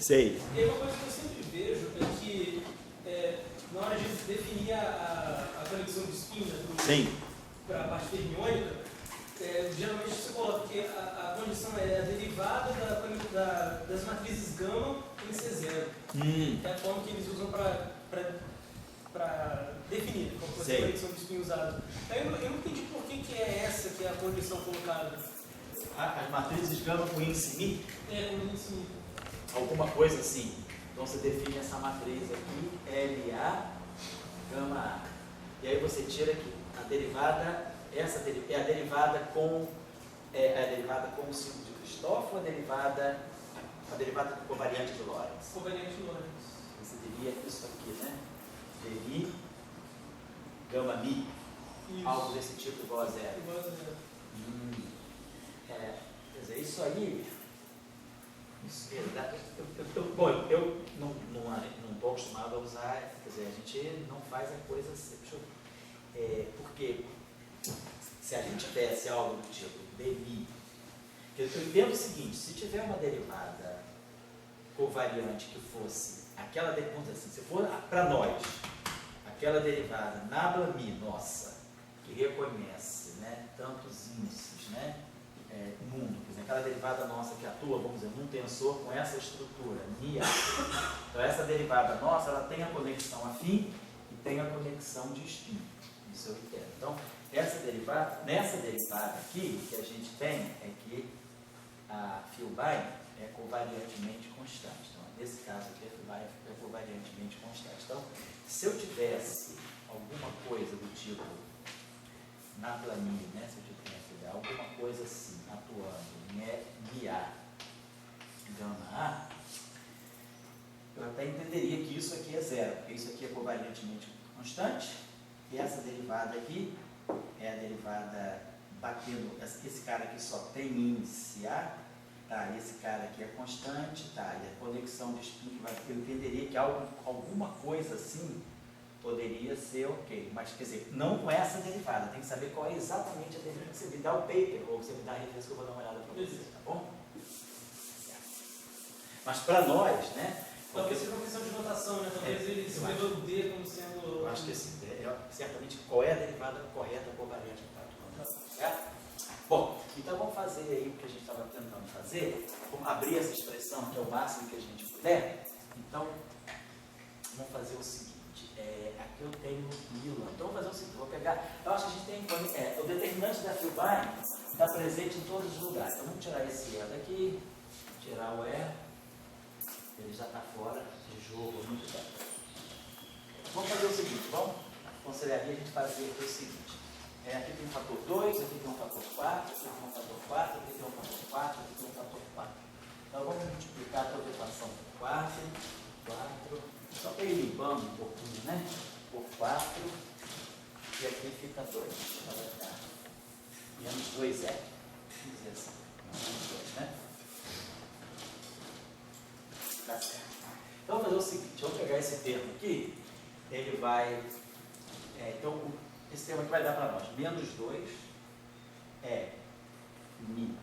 Sei. E aí uma coisa que eu sempre vejo é que na hora de definir a conexão de espinha para a parte fermiônica, geralmente você coloca que a condição é a derivada das matrizes gama em C0. Que é a forma que eles usam para definir como fosse a conexão de espinho usada. Aí eu não entendi por que é essa que é a condição colocada. As matrizes gama com índice Mi? Com índice Mi. Alguma coisa assim. Então você define essa matriz aqui, LA, gama A. E aí você tira aqui a derivada, essa é a derivada com o signo de Christoffel ou a derivada covariante de Lorentz? Covariante de Lorentz. Você diria isso aqui, né? Deri, gama Mi, isso. Algo desse tipo igual a zero. Igual a zero. Quer dizer, isso aí. Bom, eu não estou acostumado a usar, quer dizer, a gente não faz a coisa assim. Porque se a gente tivesse algo do tipo dmi, eu entendo o seguinte, se tiver uma derivada covariante que fosse aquela derivada, assim, se for para nós, aquela derivada nabla-mi nossa, que reconhece, né, tantos índices, né, mundo, quer dizer, aquela derivada nossa que atua, vamos dizer, num tensor com essa estrutura, Mi-A. Então essa derivada nossa, ela tem a conexão afim e tem a conexão de espinho. Isso eu entendo. Então, nessa derivada aqui, que a gente tem é que a Filbay é covariantemente constante. Então, nesse caso aqui, a Filbay é covariantemente constante. Então, se eu tivesse alguma coisa do tipo nabla-mi, né, se eu tivesse alguma coisa assim, atuando em Mi-A, gama A, eu até entenderia que isso aqui é zero, porque isso aqui é covariantemente constante, e essa derivada aqui é a derivada batendo, esse cara aqui só tem índice A, tá, esse cara aqui é constante, tá, e a conexão de espinho, eu entenderia que alguma coisa assim poderia ser ok, mas quer dizer, não com essa derivada, tem que saber qual é exatamente a derivada. Você me dá o paper, ou você me dá a referência que eu vou dar uma olhada para você, tá bom? Mas para nós, né? Talvez seja uma questão de notação, né? Talvez ele se leva o D como sendo. Eu acho que assim, certamente qual é a derivada correta covariante para certo? Bom, então vamos fazer aí o que a gente estava tentando fazer, vamos abrir essa expressão que é o máximo que a gente puder. Então, vamos fazer o seguinte. Aqui eu tenho Milan. Então, vou fazer o seguinte, vou pegar. Eu acho que a gente tem. O determinante da Filbay está presente em todos os lugares. Então, vamos tirar esse E daqui, tirar o E. Ele já está fora de jogo muito bem. Vamos fazer o seguinte, vamos aconselharia a gente fazer o seguinte. Aqui tem um fator 2, aqui tem um fator 4, aqui tem um fator 4, aqui tem um fator 4, aqui tem um fator 4. Então, vamos multiplicar toda a equação por 4, só para ir limpando um pouquinho, né? Por 4, e aqui fica 2. Vai dar menos 2 é. Vamos dizer assim, menos 2, né? Tá certo. Então, vamos fazer o seguinte, vamos pegar esse termo aqui, ele vai, então, esse termo aqui vai dar para nós, menos 2 é Mi,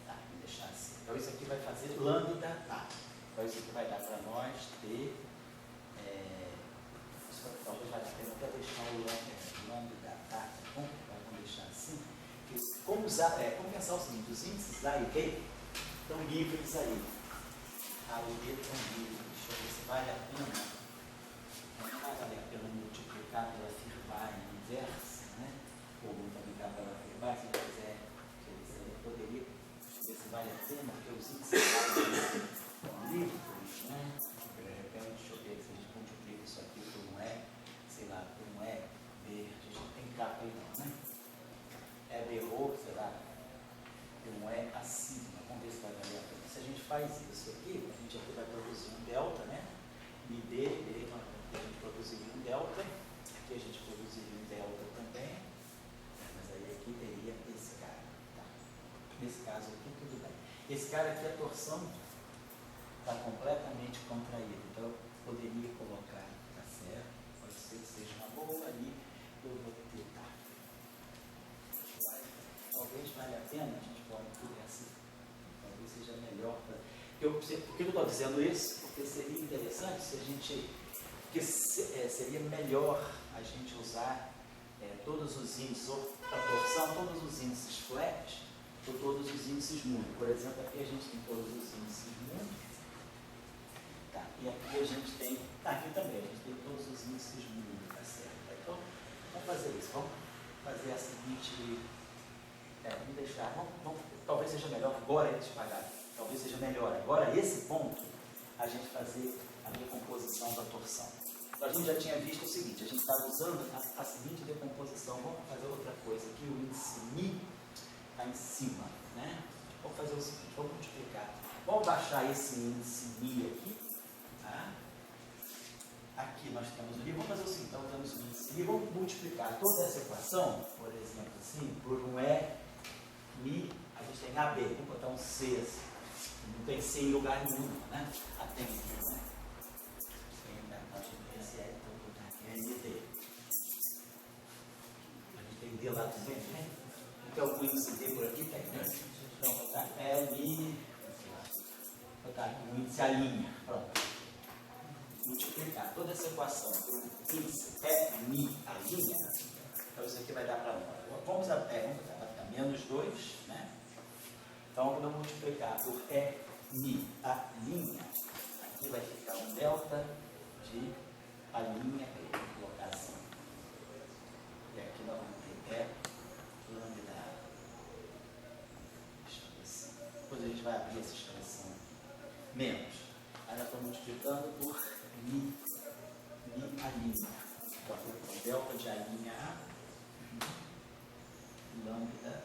tá, vou deixar assim. Então, isso aqui vai fazer lambda A. Então, isso aqui vai dar para nós T, talvez vai ter até deixar o lambda A, tá bom? Vamos deixar assim. Como pensar o seguinte, os índices A e B estão livres aí. A e B estão livres. Deixa eu ver se vale a pena. Não vale a pena multiplicar pela Filbay inversa, né? Ou multiplicar pela Filbay, se quiser. Eu poderia ver se vale a pena, porque os índices estão livres, né? De repente, deixa eu ver se a gente multiplica isso aqui por um E, sei lá, por um E verde. A gente não tem capa aí não, né? É berrou, sei lá, por um E acima. Vamos ver se vai valer a pena. Se a gente faz isso aqui, a gente aqui vai produzir um delta, né? Mi dele, então a gente produziria um delta, aqui a gente produziria um delta também, mas aí aqui teria esse cara, tá? Nesse caso aqui tudo bem. Esse cara aqui, a torção está completamente contraída, então eu poderia colocar, tá certo? Pode ser que seja uma boa ali, eu vou ter, tá? Talvez valha a pena, a gente pode por essa, talvez seja melhor, por que eu estou dizendo isso? Porque seria interessante se a gente, seria melhor a gente usar todos os índices, ou para torção, todos os índices flat, ou todos os índices mundo. Por exemplo, aqui a gente tem todos os índices mundo, tá? E aqui a gente tem, aqui também, a gente tem todos os índices mundo, tá certo? Então, vamos fazer isso, vamos fazer a seguinte, vamos deixar, talvez seja melhor agora eles pagarem, talvez seja melhor agora, esse ponto, a gente fazer a decomposição da torção. Então, a gente já tinha visto o seguinte, a gente estava usando a seguinte decomposição, vamos fazer outra coisa aqui, o índice Mi está em cima, né? Vamos fazer o seguinte, vamos multiplicar, vamos baixar esse índice Mi aqui, tá? Aqui nós temos o Mi, vamos fazer o seguinte, então temos o índice Mi, vamos multiplicar toda essa equação, por exemplo assim, por um Mi, a gente tem AB, vamos botar um C assim, não tem C em lugar nenhum, né? Tem aqui, né? Então vou botar aqui ND. A gente tem D lá também, né? Então algum índice D por aqui tem, né? Então vou botar L, vou botar aqui um índice A linha, pronto. Multiplicar toda essa equação por um índice Mi A linha, então isso aqui vai dar para 1. Vamos botar para menos 2, né? Então vamos multiplicar por Mi A linha, aqui vai ficar um delta de a linha de colocação. E aqui nós vamos ter lambda. Depois a gente vai abrir essa expressão menos. Aí nós estamos multiplicando por Mi A linha. Então, o delta de A linha A, lambda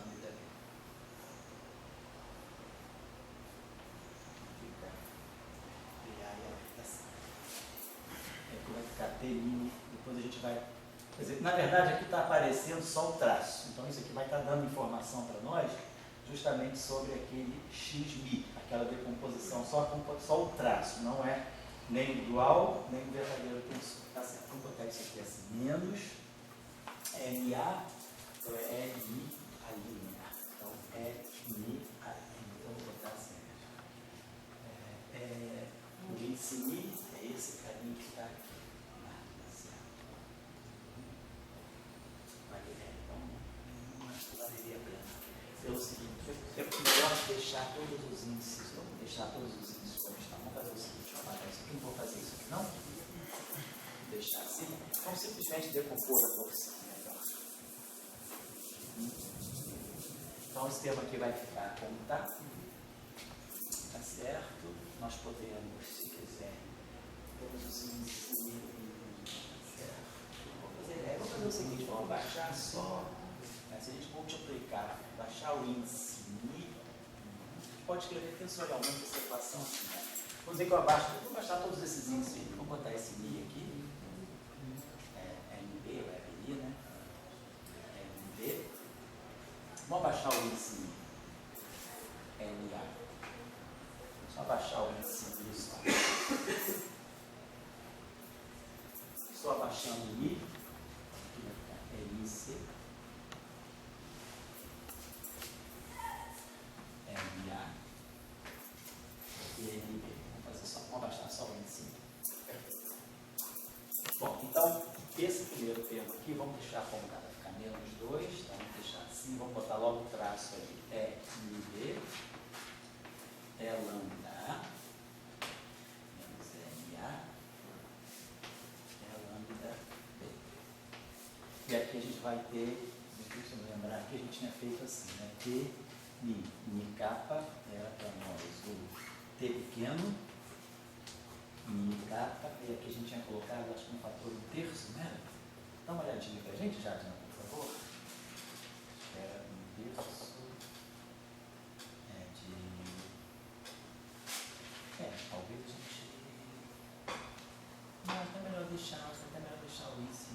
B. Vai ficar T', depois a gente vai... Quer dizer, na verdade aqui está aparecendo só o traço, então isso aqui vai estar dando informação para nós justamente sobre aquele X'Mi, aquela decomposição, só o traço, não é nem o dual, nem o verdadeiro tensor. Tá certo, vamos botar isso aqui assim, menos MA, então é LI a linha, então LI a linha, então vou botar assim, o índice Mi é esse carinho que está aqui. Pelo seguinte, é melhor deixar todos os índices, vamos deixar todos os índices como estão. Vamos fazer o seguinte, vamos apagar isso aqui, não vou fazer isso aqui não. Vou deixar assim, vamos simplesmente decompor a torção melhor. Então esse termo aqui vai ficar como está. Tá certo? Nós podemos, se quiser, todos os índices, certo? Vamos fazer o seguinte, vamos baixar só. Se a gente multiplicar, baixar o índice Mi, a gente pode escrever tensorialmente essa equação assim, né? Vamos dizer que eu vou baixar todos esses índices, vamos botar esse Mi aqui, MB ou MI, né? MB. Vamos baixar o índice Mi, MA. Só baixar o índice Mi só. Só baixando o Mi, aqui vai ficar LC. MA e NB. Vamos baixar só o índice. Bom, então, esse primeiro termo aqui, vamos deixar como vai ficar menos 2, então vamos deixar assim, vamos botar logo o traço ali, NB, lambda, menos MA, lambda B. E aqui a gente vai ter, deixa eu lembrar, aqui a gente tinha feito assim, né? Mi capa era para nós o T pequeno, Mi capa, e aqui a gente tinha colocado, acho que um fator 1/3, né? Dá uma olhadinha para a gente, Jadna, por favor. Era 1/3 talvez a gente... Não, até melhor deixar o índice,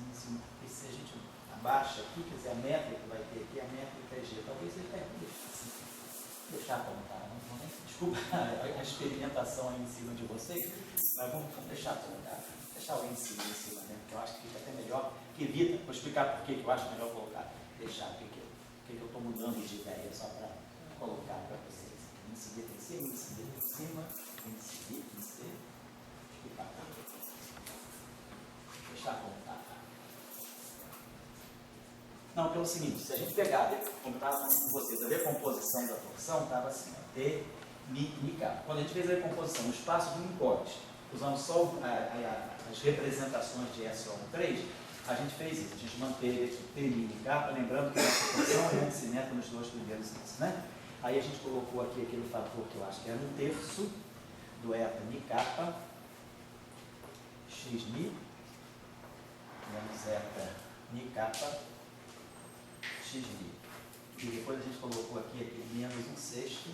porque se a gente abaixa aqui, quer dizer, a métrica que vai ter aqui, a métrica é G, talvez ele tenha que deixar assim. Deixar como está, desculpa a experimentação aí em cima de vocês, mas vamos deixar como está, deixar o índice em cima, né? Porque eu acho que fica até melhor, que evita, vou explicar por que eu acho melhor colocar, deixar, porque eu estou mudando de ideia só para colocar para vocês. índice B tem que ser, índice B tem cima, índice B tem que ser, e para cá. Deixa eu contar. Não, pelo seguinte, se a gente pegar, como estava falando com vocês, a decomposição da torção estava assim, ó, T, Mi, K. Quando a gente fez a decomposição, o espaço do Minkowski, usando só as representações de SO3, a gente fez isso, a gente manteve aqui T, Mi e K, lembrando que a proporção é anticimétrica nos dois primeiros índices, né? Aí a gente colocou aqui aquele fator que eu acho que era 1/3 do eta Mi K, X Mi, menos eta Mi K, X Mi. E depois a gente colocou aqui menos 1/6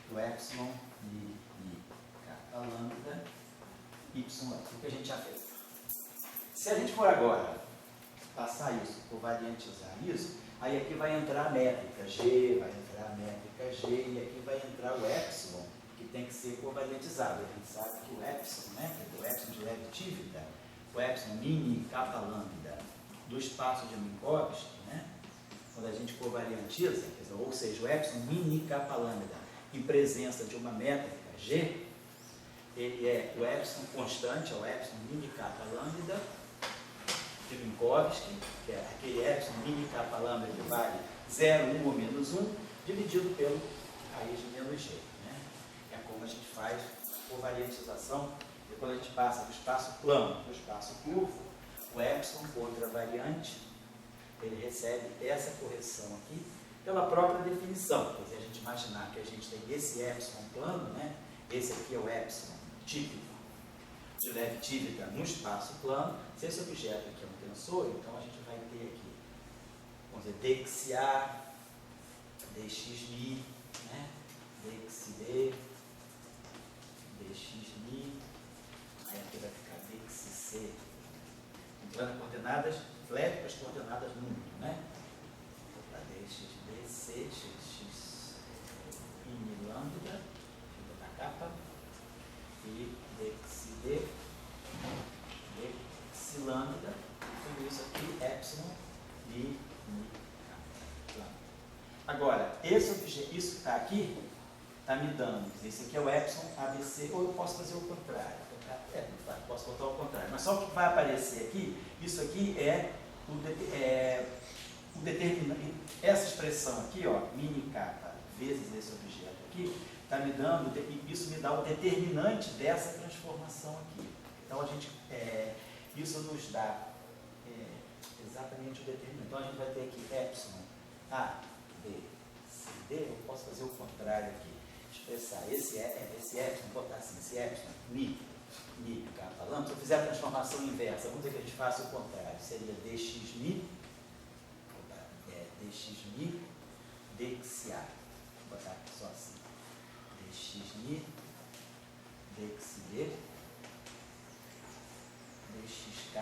do epsilon Mi K lambda y, o que a gente já fez. Se a gente for agora passar isso, covariantizar isso, aí aqui vai entrar a métrica G, vai entrar a métrica G, e aqui vai entrar o epsilon, que tem que ser covariantizado. A gente sabe que o epsilon, né, o epsilon de Lev-Tivita, o epsilon mini kappa lambda do espaço de Minkowski, né, quando a gente covariantiza, quer dizer, ou seja, o epsilon mini kappa lambda em presença de uma métrica G, ele é o epsilon constante, é o epsilon mini kappa lambda de Minkowski, que é aquele epsilon mini kappa lambda que vale 0, 1 ou menos 1, dividido pelo raiz de menos G. Né? É como a gente faz covariantização, e quando a gente passa do espaço plano para o espaço curvo, o epsilon, outra variante, ele recebe essa correção aqui pela própria definição. Quer dizer, a gente imaginar que a gente tem esse epsilon plano, né? Esse aqui é o epsilon típico de Lev-Tivita no espaço plano. Se esse objeto aqui é um tensor, então a gente vai ter aqui, vamos dizer, dxa, dxmi, né? dxd, dxmi, aí aqui vai ficar dxc, entrando coordenadas flat para as coordenadas no mundo, né? Para dxdc, x in lambda, da capa, e dxd, dx lambda, tudo isso aqui, epsilon, e k. Agora, esse objeto, isso que está aqui, está me dando, esse aqui é o epsilon ABC, ou eu posso fazer o contrário. Posso botar o contrário, mas só o que vai aparecer aqui, isso aqui é o determinante, essa expressão aqui, ó, mini kappa vezes esse objeto aqui, está me dando, isso me dá o determinante dessa transformação aqui. Então, isso nos dá exatamente o determinante. Então, a gente vai ter aqui epsilon A, B, C, D. Eu posso fazer o contrário aqui. Expressar esse epsilon, botar assim, esse epsilon, mi, kappa lambda. Se eu fizer a transformação inversa, vamos dizer que a gente faça o contrário. Seria dxmi, dxmi, dxa. Vou botar aqui só assim. dxmi, dxd, dxk,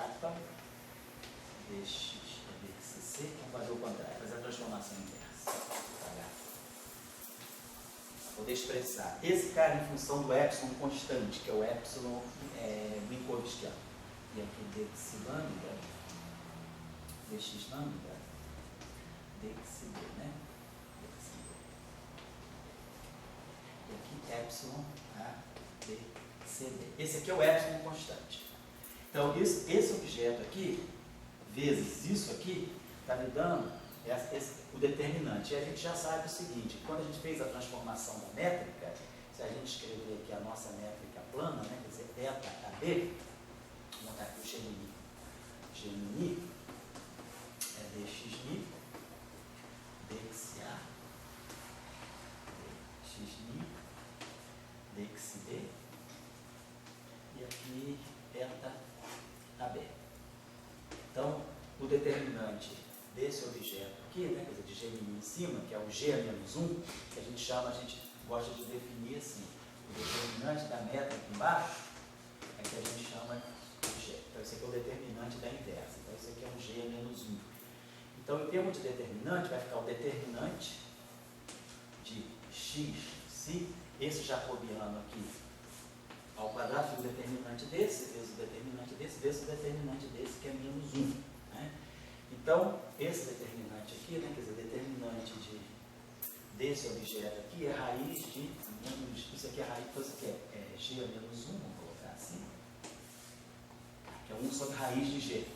dxc, vamos fazer o contrário, fazer a transformação inversa. Vou expressar esse cara em função do epsilon constante, que é o epsilon minkowskiano. E aqui dx lambda, dx lambda, dxd, né? E aqui epsilon a b c d. Esse aqui é o epsilon constante. Então, esse objeto aqui, vezes isso aqui, está me dando o determinante. E a gente já sabe o seguinte, quando a gente fez a transformação da métrica, se a gente escrever aqui a nossa métrica plana, né, quer dizer, eta AB, vou botar aqui o Gemini, é dxmi, dxa, dxmi, dxd, e aqui eta AB. Então, o determinante desse objeto aqui, né, quer dizer, de Gemini em cima, que é o G menos 1, que a gente gosta de definir assim, o determinante da métrica aqui embaixo, é que a gente chama de G. Então, esse aqui é o determinante da inversa. Então, esse aqui é um G menos 1. Então, em termos de determinante, vai ficar o determinante de x, se esse jacobiano aqui ao quadrado, o determinante desse, vezes o determinante desse, vezes o determinante desse, que é menos 1. Né? Então, esse determinante aqui, né, quer dizer, determinante de desse objeto aqui é raiz de menos, isso aqui é raiz, então isso aqui é G menos 1, vamos colocar assim, que é 1 sobre raiz de G.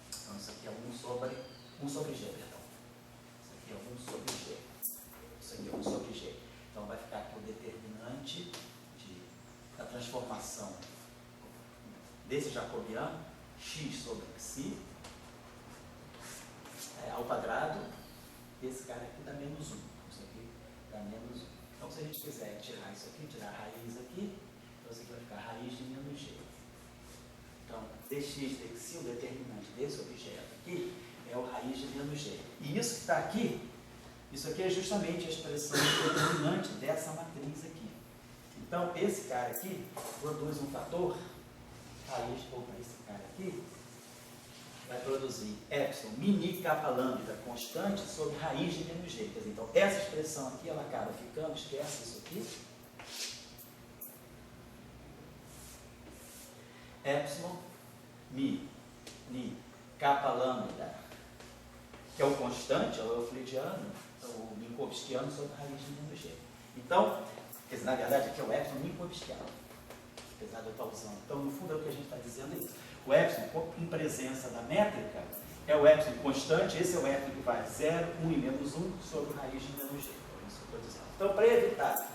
Então isso aqui é 1 sobre G, perdão. Isso aqui é 1 sobre G. Isso aqui é 1 sobre G. Então vai ficar aqui o determinante da transformação desse jacobiano, x sobre xi, ao quadrado, esse cara aqui dá menos 1. Isso aqui dá menos 1. Então se a gente quiser tirar isso aqui, tirar a raiz aqui, então isso aqui vai ficar raiz de menos g. Então, dx dxi, o determinante desse objeto aqui, é o raiz de menos g. E isso que está aqui, isso aqui é justamente a expressão determinante dessa matriz aqui. Então, esse cara aqui produz um fator, raiz, opa, esse cara aqui, vai produzir epsilon mini capa lambda constante sobre raiz de menos g. Quer dizer, então, essa expressão aqui, ela acaba ficando, esquece isso aqui, epsilon mini capa lambda, que é o constante, é o euclidiano, o minkowskiano sobre raiz de menos g. Então, quer dizer, na verdade, aqui é o epsilon minkowskiano, apesar de eu estar usando. Então, no fundo, é o que a gente está dizendo aí. O epsilon, em presença da métrica, é o epsilon constante, esse é o epsilon que vai 0, 1 e menos 1 sobre raiz de menos g. É isso que eu estou dizendo. Então, para evitar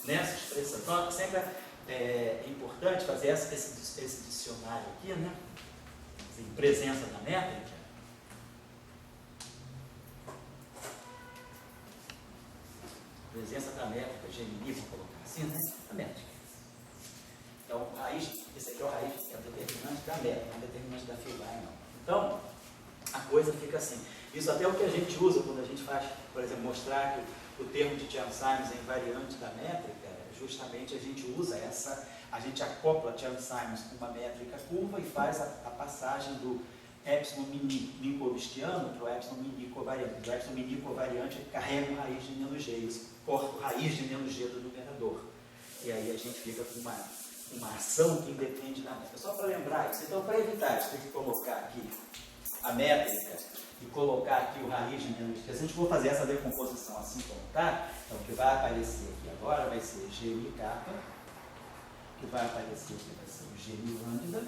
nessa expressão, então, sempre é importante fazer esse dicionário aqui, né? Em presença da métrica. Presença da métrica, Gemini, vamos colocar assim, né? A métrica. Então, raiz, esse aqui é o raiz, é o determinante da métrica, não é o determinante da Filbay, não. Então, a coisa fica assim. Isso até é o que a gente usa quando a gente faz, por exemplo, mostrar que o termo de Chern-Simons é invariante da métrica, justamente a gente usa a gente acopla Chern-Simons com uma métrica curva e faz a passagem do epsilon minkowskiano para o epsilon mini covariante. O epsilon mini covariante carrega uma raiz de menos g, isso corta a raiz de menos g do numerador. E aí a gente fica com uma ação que independe da métrica. Só para lembrar isso. Então, para evitar isso, tem que colocar aqui a métrica e colocar aqui o raiz de menos g. Se a gente for fazer essa decomposição assim como está, então o que vai aparecer aqui agora vai ser g mi kappa, o que vai aparecer aqui vai ser o g mi lambda,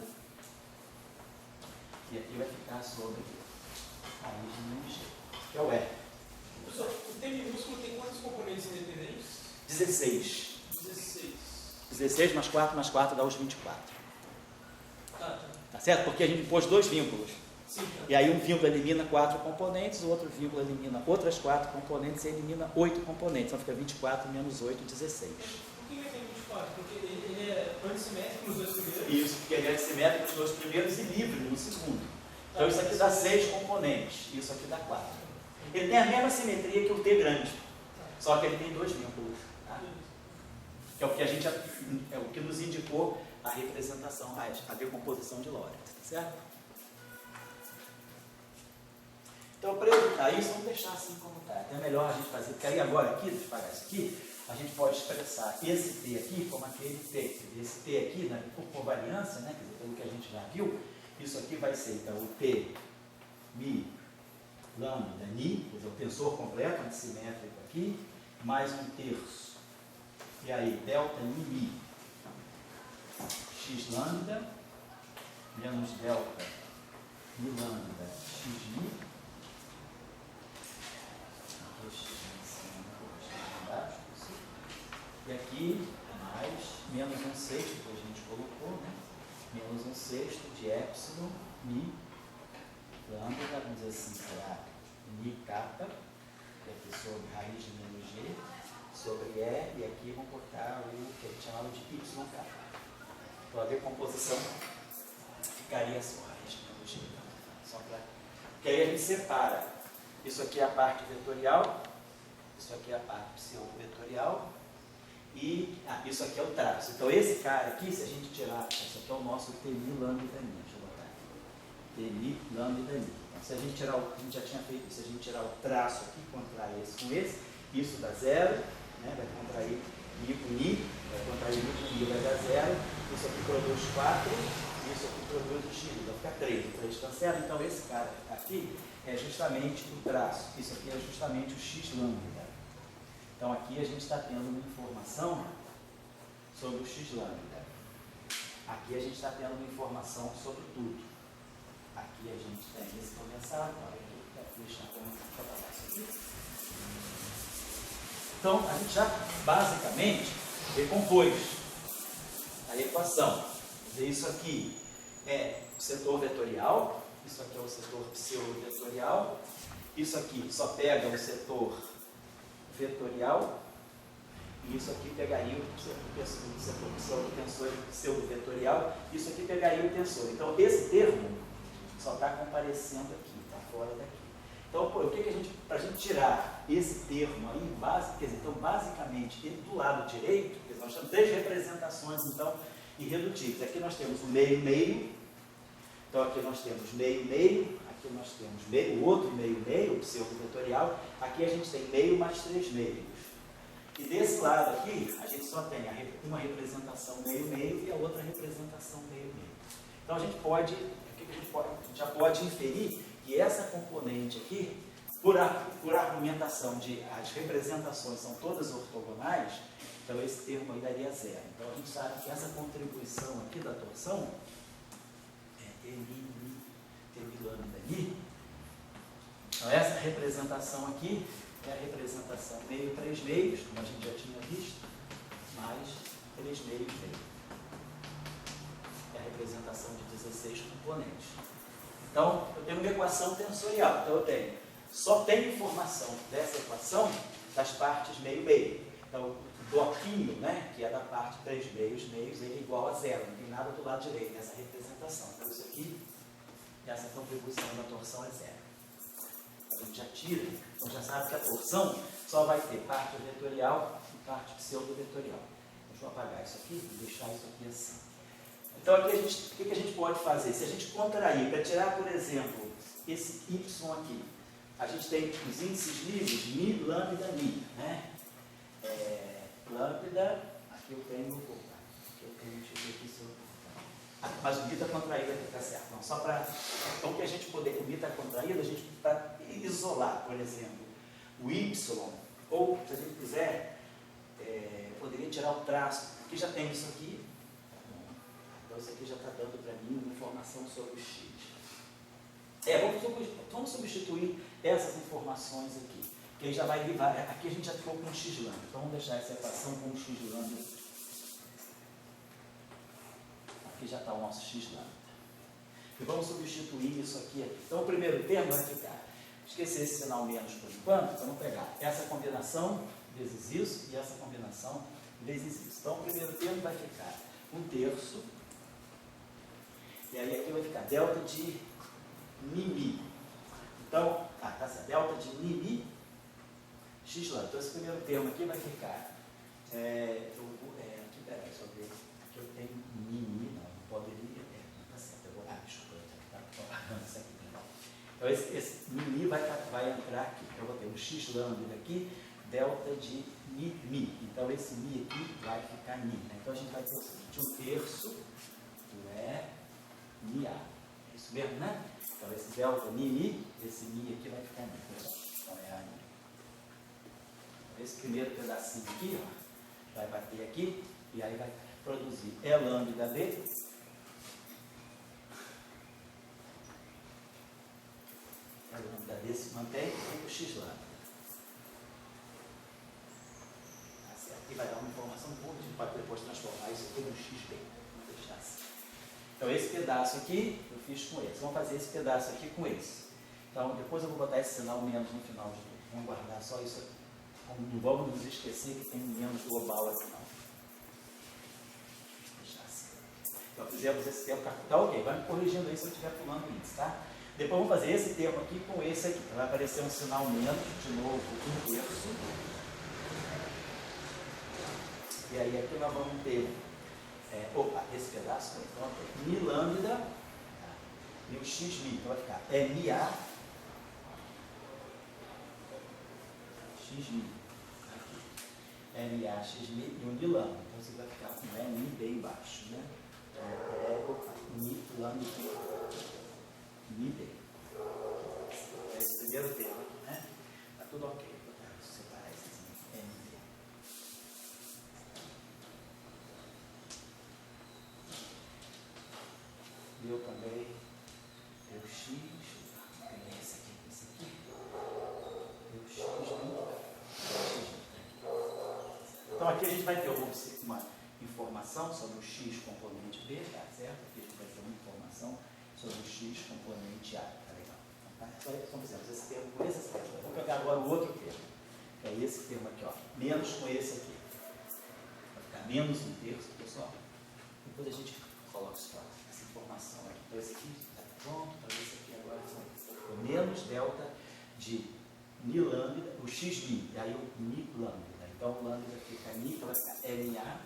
e aqui vai ficar sobre raiz de menos g, que é o R. Professor, o T minúsculo tem quantos componentes independentes? 16. 16. 16 mais 4 dá os 24. Tá. Tá certo? Porque a gente pôs dois vínculos. Sim, tá. E aí um vínculo elimina 4 componentes, o outro vínculo elimina outras 4 componentes e elimina 8 componentes. Então fica 24 menos 8, 16. Por que vai ter 24? Porque ele é antissimétrico nos dois primeiros? Isso, porque ele é simétrico nos dois primeiros e livre no segundo. Então isso aqui dá 6 componentes, isso aqui dá 4. Ele tem a mesma simetria que o T grande, só que ele tem dois vínculos. Tá? Que é o que é o que nos indicou a representação, a decomposição de Lorentz, tá certo? Então, para evitar isso, vamos deixar assim como está. É melhor a gente fazer, porque aí agora aqui, deixa eu pagar isso aqui, a gente pode expressar esse T aqui como aquele T. Esse T aqui, né, por covariância, né, quer dizer, pelo que a gente já viu, isso aqui vai ser então o T mi lambda ni, quer dizer, o tensor completo antissimétrico aqui, mais 1/3. E aí, delta mi x lambda menos delta mi lambda x mi. E aqui, mais, menos 1/6, que a gente colocou, né? Menos 1/6 de epsilon, mi, lambda, vamos dizer assim, será mi kappa, que aqui sobre raiz de menos g, sobre E, e aqui vamos botar o que a gente chamava de y kappa. Então a decomposição ficaria assim, raiz de menos g. Só para... Porque aí a gente separa. Isso aqui é a parte vetorial, isso aqui é a parte pseudo-vetorial, e isso aqui é o traço. Então esse cara aqui, se a gente tirar, isso aqui é o nosso T mi lambda ni, deixa eu botar aqui, T mi lambda ni. Então se a gente tirar a gente já tinha feito isso, se a gente tirar o traço aqui, contrair esse com esse, isso dá 0, né? Vai contrair mi com mi, vai contrair mi com mi, vai dar 0, isso aqui produz 4, isso aqui produz o x, vai ficar 3, o 3 cancela, então esse cara aqui é justamente o traço, isso aqui é justamente o x lambda. Então aqui a gente está tendo uma informação sobre o x lambda. Aqui a gente está tendo uma informação sobre tudo. Aqui a gente tem esse condensado, olha aqui, vou deixar para trabalhar isso aqui. Então a gente já basicamente decompôs a equação. Isso aqui é o setor vetorial, isso aqui é o setor pseudo-vetorial, isso aqui só pega o setor vetorial, e isso aqui pegaria o setor pseudo-vetorial, isso aqui pegaria o tensor. Então esse termo só está comparecendo aqui, está fora daqui. Então, o que a gente, para a gente tirar esse termo aí, quer dizer, então basicamente, ele do lado direito, nós temos 3 representações, então, irredutíveis. Aqui nós temos o meio-meio, então aqui nós temos meio-meio, aqui nós temos o outro meio-meio, o pseudo-vetorial, aqui a gente tem meio mais 3 meios. E desse lado aqui, a gente só tem uma representação meio-meio e a outra representação meio-meio. Então a gente já pode inferir que essa componente aqui, por argumentação de as representações são todas ortogonais, então esse termo aí daria 0. Então a gente sabe que essa contribuição aqui da torção é T lambda I. Então essa representação aqui é a representação meio 3 meios, como a gente já tinha visto, mais 3 meios meio. É a representação de 16 componentes. Então eu tenho uma equação tensorial, então só tenho informação dessa equação das partes meio-meio. Então o bloquinho, né, que é da parte 3 meios, ele é igual a 0, não tem nada do lado direito nessa representação. Então isso aqui, essa contribuição da torção é 0. A gente já tira, então já sabe que a torção só vai ter parte vetorial e parte pseudo-vetorial. Deixa eu apagar isso aqui e deixar isso aqui assim. Então aqui o que a gente pode fazer? Se a gente contrair, para tirar, por exemplo, esse y aqui, a gente tem os índices livres, mi, lambda, mi, né? Lambda, aqui eu tenho, deixa eu ver aqui se eu... mas o mi está contraído aqui, tá certo? Não, só para, então que a gente poder, o mi está contraído, a gente para isolar, por exemplo, o y, ou se a gente quiser, poderia tirar o traço, que já tem isso aqui, então isso aqui já está dando para mim uma informação sobre o x. Vamos substituir essas informações aqui, que aí já vai derivar, aqui a gente já ficou com x lambda, então vamos deixar essa equação com x lambda. Aqui já está o nosso x lambda. E vamos substituir isso aqui. Então o primeiro termo vai ficar, esquecer esse sinal menos por enquanto, vamos pegar essa combinação vezes isso e essa combinação vezes isso. Então o primeiro termo vai ficar 1/3, e aí aqui vai ficar delta de mi. Então, tá certo, delta de mi x lambda. Então esse primeiro termo aqui vai ficar, aqui, peraí, só ver, aqui eu tenho mi, não poderia, tá certo, eu vou, desculpa, isso aqui. Então esse mi vai entrar aqui, então eu vou ter um x lambda aqui, delta de mi. Então esse mi aqui vai ficar mi, né? Então a gente vai ter o seguinte, 1/3 mi a. É isso mesmo, né? Então esse delta mi, esse mi aqui vai ficar mi. Então é a mi. Esse primeiro pedacinho aqui, ó, vai bater aqui e aí vai produzir E lambda D. E lambda D se mantém e o x lambda. Tá certo? E vai dar uma informação boa, a gente pode depois transformar isso aqui no xb. Vamos deixar assim. Então esse pedaço aqui eu fiz com esse. Vamos fazer esse pedaço aqui com esse. Então depois eu vou botar esse sinal menos no final de tudo. Vamos guardar só isso aqui. Não vamos nos esquecer que tem menos global aqui não. Deixar assim. Então fizemos esse termo, tá ok, vai me corrigindo aí se eu estiver pulando isso, tá? Depois vamos fazer esse termo aqui com esse aqui. Vai aparecer um sinal menos, de novo, 1/3. E aí aqui nós vamos ter, esse pedaço, então mi lambda, e o x mi, então vai ficar mi a, x mi, MA, x mi e um mi lambda, então você vai ficar com mi bem baixo, né? Mi lambda Mi B. Esse é o primeiro termo aqui, né? Tá tudo ok. Vou separar esses MB. Deu também. Deu X. Peguei esse aqui. Deu X. Então aqui a gente vai ter uma informação sobre o X componente B, tá certo? Aqui a gente vai ter uma informação sobre o X componente A, tá legal? Então, então fizemos esse termo com esse termo. Eu vou pegar agora o outro termo, que é esse termo aqui, ó, menos com esse aqui. Vai ficar menos um terço, pessoal. Depois a gente coloca essa informação aqui. Então esse aqui está pronto, para esse aqui agora foi menos delta de Mi lambda, o X Mi, e aí o Mi lambda. Então o lambda fica Mi, então vai ficar LA.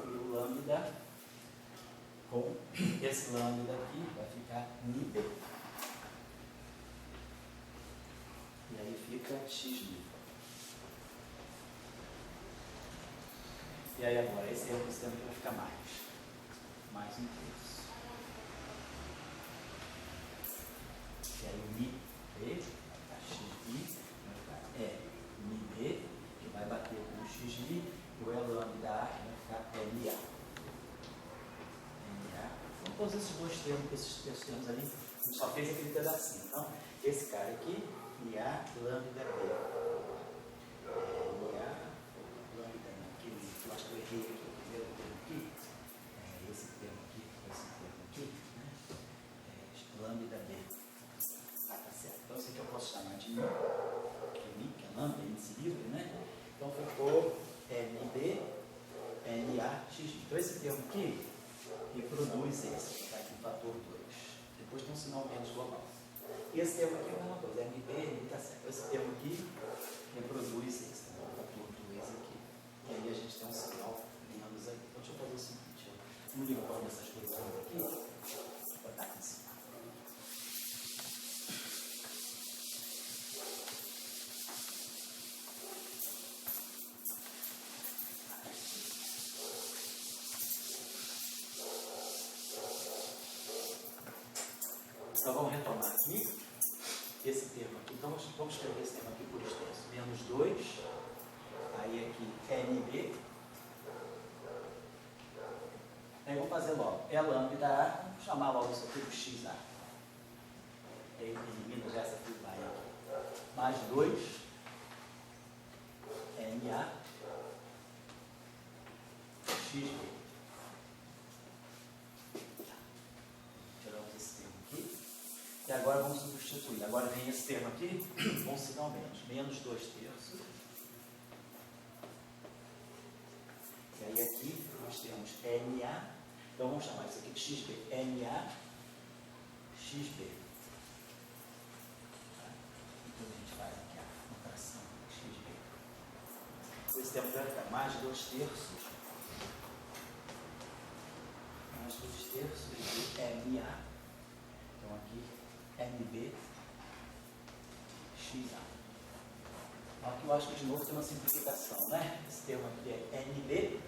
E o lambda, com esse lambda aqui, vai ficar Mi B. E aí fica X Mi. E aí agora, esse é o sistema que vai ficar mais um terço. E aí o Mi B, vai ficar X Mi, vai ficar Mi B, que vai bater com o X Mi, e o lambda A, que vai ficar LA. Vamos fazer esses dois termos, esses termos ali, a gente só fez aquele pedacinho. Então, esse cara aqui, IA lambda B. IA lambda aqui, eu acho que eu errei aqui, o primeiro termo aqui, esse termo aqui, né? Lambda B. Ah, tá certo. Então, esse aqui eu posso chamar de Mi, que é lambda, índice livre, né? Então, ficou MB, NA, X. Então, esse termo aqui reproduz esse, que está aqui no fator 2. Depois tem um sinal menos global. E esse termo aqui é a mesma coisa, MB, NB, tá certo. Esse termo aqui reproduz esse, tá bom? Fator 2 aqui. E aí a gente tem um sinal menos aqui. Então, deixa eu fazer o seguinte, eu não ligo essas coisas aqui, vou botar aqui em cima. Então vamos retomar aqui esse termo aqui. Então vamos escrever esse termo aqui por extenso. Menos 2, aí aqui NB. Aí vamos fazer logo. É lambda A, vamos chamar logo isso aqui do XA. Aí elimina já essa figura aqui. Mais 2, NA, XB. E agora vamos substituir. Agora vem esse termo aqui, com sinal menos. Menos 2 terços. E aí aqui nós temos NA. Então vamos chamar isso aqui de XB. NA, XB. Então a gente faz aqui a notação XB. Esse termo vai ficar mais 2 terços. Mais 2 terços de NA. Então aqui NB, XA. Aqui eu acho que de novo tem uma simplificação, né? Esse termo aqui é NB,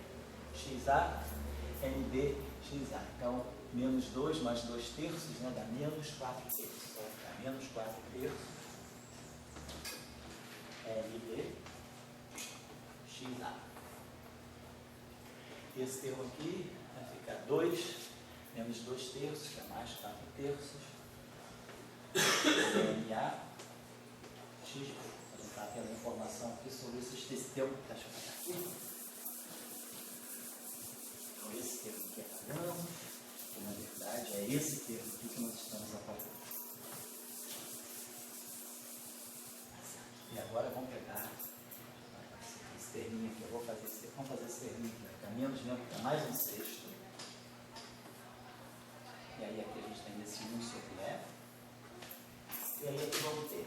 XA, NB, XA. Então, menos 2 mais 2 terços, né? Dá menos 4 terços. Vai ficar menos 4 terços, NB, XA. Esse termo aqui vai ficar 2 menos 2 terços, que é mais 4 terços. NA, XB. A gente está tendo informação aqui sobre esse termo. Deixa eu pegar aqui. Então, esse termo aqui é padrão, que na verdade é esse termo aqui que nós estamos apagando. E agora vamos pegar esse terminho aqui. Vamos fazer esse terminho aqui. Vai ficar menos, fica mais um sexto. E aí aqui a gente tem esse 1 sobre F. E aí aqui vamos ter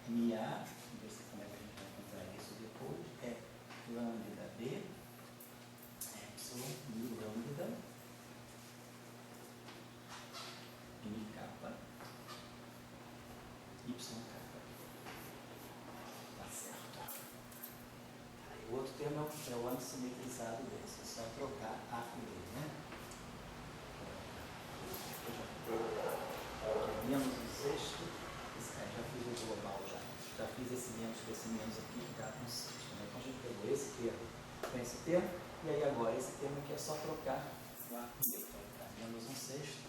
MA, vamos ver como é que a gente vai encontrar isso depois, lambda B, epsilon, mi lambda, mi kappa, y kappa. Tá certo. Aí o outro termo é é o antissimetrizado desse. É só trocar a dele, né? Menos um sexto. Já fiz o global já. Já fiz esse menos aqui que está com sexto. Né? Então a gente pegou esse termo com esse termo. E aí agora esse termo aqui é só trocar o arco dele. Então vai ficar menos um sexto.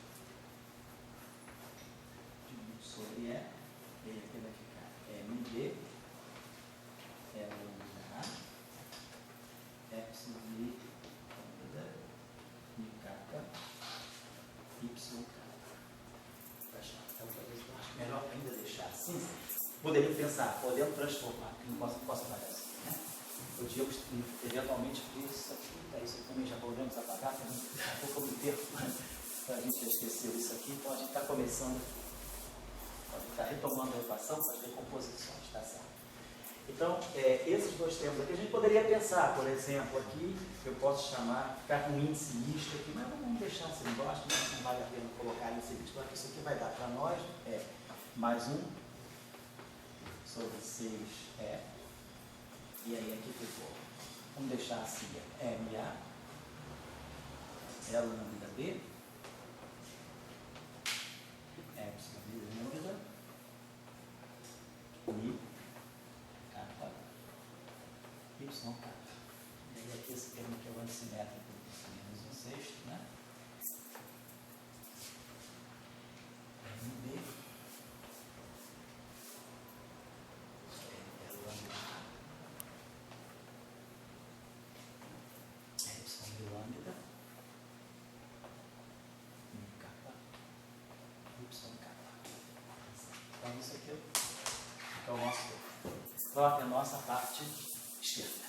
Sobre E. Ele aqui vai ficar MD. Lambda A. Epsilon I. Lambda. I kappa. Y kappa. Então, talvez eu acho melhor ainda deixar assim. Poderia pensar, podemos transformar, que não posso fazer assim, né? Podíamos eventualmente ver isso aqui, daí isso aqui também já podemos apagar, para daqui a pouco eu me perco, para a gente já esqueceu isso aqui, então a gente está começando, pode estar retomando a equação para as decomposições, tá certo? Então, esses dois termos aqui, a gente poderia pensar, por exemplo, aqui, eu posso chamar, ficar com índice misto aqui, mas vamos deixar se não gosta, não vale a pena colocar índice misto, porque isso aqui vai dar para nós, mais 1 sobre 6 e aí aqui ficou, vamos deixar assim, MA, lambda B, epsilon lambda, I, kappa, y kappa. E aí aqui esse termo que é o antissimétrico, menos um sexto, né? MB, lambda A, epsilon lambda, I kappa, y kappa. Então isso aqui é o nosso, a nossa parte esquerda.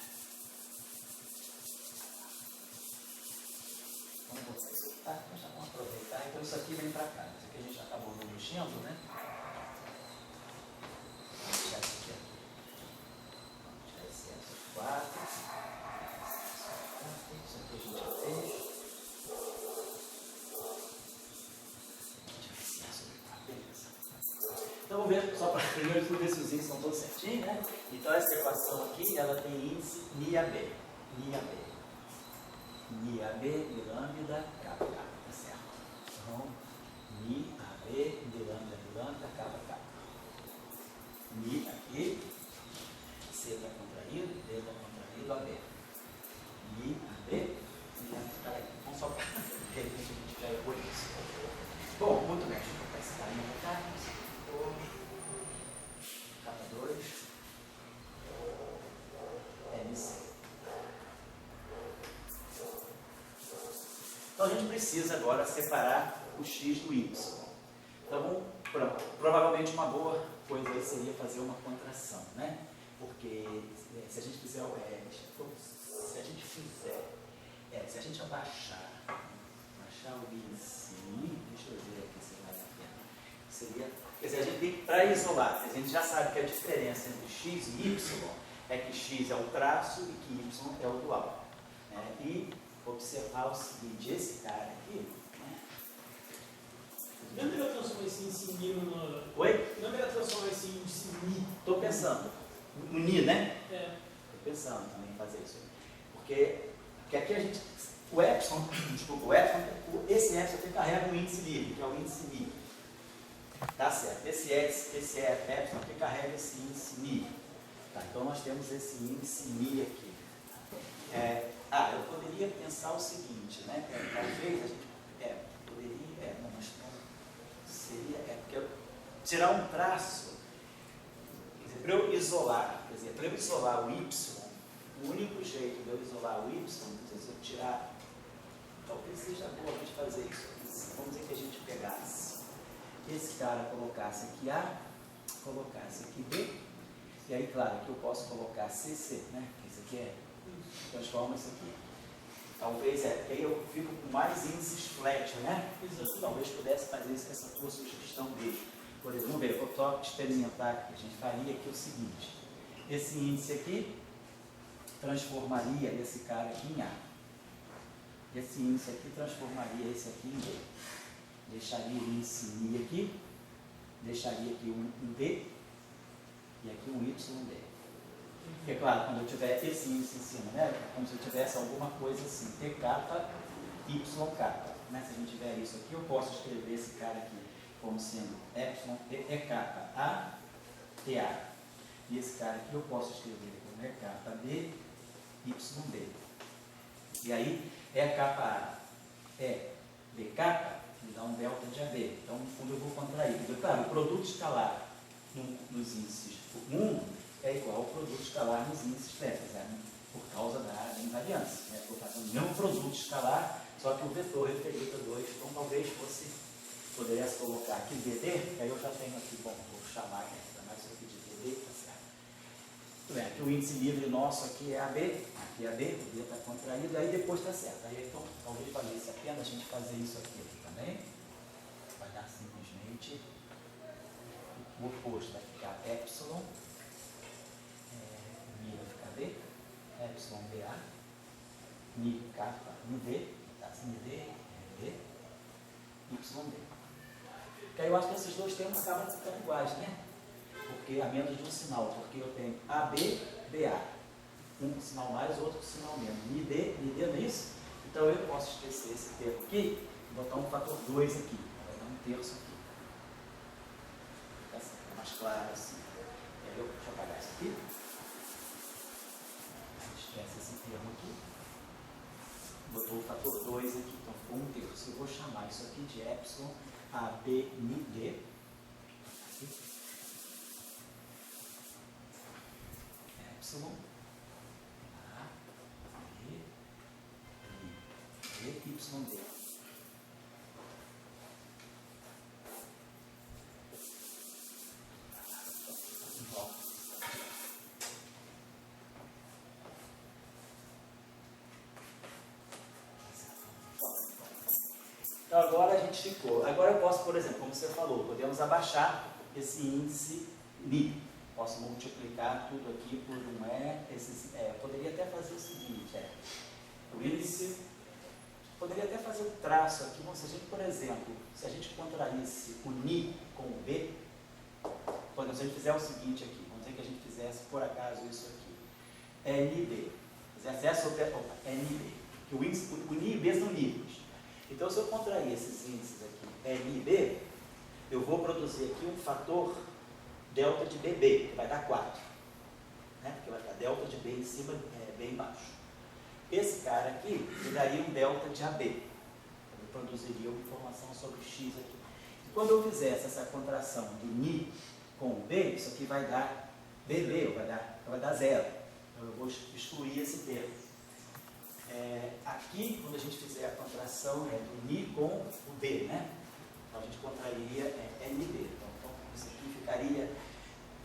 Vamos botar isso aqui, tá? Nós já vamos aproveitar. Então isso aqui vem para cá. Isso aqui a gente já acabou não mexendo, né? Vamos deixar isso aqui. Vamos deixar esse S 4. Isso aqui a gente já fez. Então vamos ver, só para primeiro tudo ver se os índices estão todos certinhos, né? Então essa equação aqui, ela tem índice NIAB. NIAB de lambda kappa, tá certo? Então, NIAB de lambda kappa. Ni aqui, C está contraído, D está contraído, AB. NIAB, vamos só para de repente a gente já errou isso. Bom, muito bem, deixa eu botar esse carinha para cá. Capa 2 MC. Então a gente precisa agora separar o X do Y. Então provavelmente uma boa coisa aí seria fazer uma contração, né? Porque se a gente fizer se a gente abaixar o índice, deixa eu ver aqui se vale a pena. Seria, quer dizer, a gente tem que, para isolar, a gente já sabe que a diferença entre x e y é que x é o traço e que y é o dual. Né? E observar o seguinte, esse cara aqui... Né? Não é melhor transformar esse índice em no... Oi? Não é melhor transformar esse índice em ni? Estou pensando. No ni, né? Estou pensando também em fazer isso. Porque aqui a gente... O epsilon, esse epsilon aqui carrega um índice livre, que é o índice mi. Tá certo. Esse epsilon aqui carrega esse índice mi. Tá, então nós temos esse índice mi aqui. Eu poderia pensar o seguinte, né? Talvez a gente poderia, não, mas não seria, porque tirar um traço, quer dizer, para eu isolar o y, o único jeito de eu isolar o y, quer dizer, se eu tirar, talvez seja bom a gente fazer isso. Vamos dizer que a gente pegasse esse cara, colocasse aqui A, colocasse aqui B, e aí, claro, aqui eu posso colocar CC, né? Isso aqui transforma isso aqui. Talvez porque aí eu fico com mais índices flat, né? Talvez pudesse fazer isso com essa tua sugestão dele. Por exemplo, vamos ver, eu estou experimentar aqui. A gente faria aqui o seguinte: esse índice aqui transformaria esse cara aqui em A. Esse índice aqui transformaria esse aqui em B. Deixaria o índice Mi aqui, deixaria aqui um D e aqui um YD. Porque, claro, quando eu tiver esse índice em cima, né, é como se eu tivesse alguma coisa assim, TK, YK. Né? Se a gente tiver isso aqui, eu posso escrever esse cara aqui como sendo EK, A, TA. E esse cara aqui eu posso escrever como EK, B, YB. E aí, EK, A, BK, me dá um delta de AB. Então, no fundo, eu vou contrair. Porque, claro, o produto escalar nos índices 1 é igual ao produto escalar nos índices vetas, né? Por causa da invariância. Né? Estou fazendo o mesmo produto escalar, só que o vetor referido a 2. Então, talvez poderia colocar aqui VD, que aí eu já tenho aqui, bom, vou chamar isso aqui de VD, tá certo? Muito bem, aqui o índice livre nosso aqui é AB, aqui é AB, o B está contraído, aí depois está certo. Aí, então, talvez valesse a pena a gente fazer isso aqui também. Vai dar simplesmente o oposto, vai ficar epsilon, mi vai ficar B, epsilon BA, mi kappa, mi D, tá? Mi D, B, YB. Que aí eu acho que esses dois termos acabam ficando iguais, né? Porque a menos de um sinal, porque eu tenho AB, BA. Um sinal mais, outro sinal menos. Mi D, não é isso? Então eu posso esquecer esse termo aqui e botar um fator 2 aqui. Vai dar um terço aqui. Essa é mais clara assim. E aí deixa eu apagar isso aqui. Esquece esse termo aqui. Botou o fator 2 aqui, então ficou um terço. Eu vou chamar isso aqui de epsilon AB mi D. Epsilon A B mi D Y D. Então agora a gente ficou. Agora eu posso, por exemplo, como você falou, podemos abaixar esse índice Mi. Posso multiplicar tudo aqui por um E. Poderia até fazer o seguinte, o índice, poderia até fazer o traço aqui, se a gente, por exemplo, se a gente contraísse o Ni com o B, por exemplo, se a gente fizer o seguinte aqui, vamos dizer que a gente fizesse, por acaso, isso aqui, NB, fizesse essa operação, NB, que o Ni e B são livres. Então, se eu contrair esses índices aqui, N e B, eu vou produzir aqui um fator delta de BB, que vai dar 4. Né? Porque vai dar delta de B em cima, B embaixo. Esse cara aqui me daria um delta de AB. Eu produziria uma informação sobre X aqui. E quando eu fizesse essa contração do Ni com o B, isso aqui vai dar BB, vai dar 0. Então, eu vou excluir esse termo. Aqui, quando a gente fizer a contração do Ni com o B, né? Então a gente contrairia NB. Então isso aqui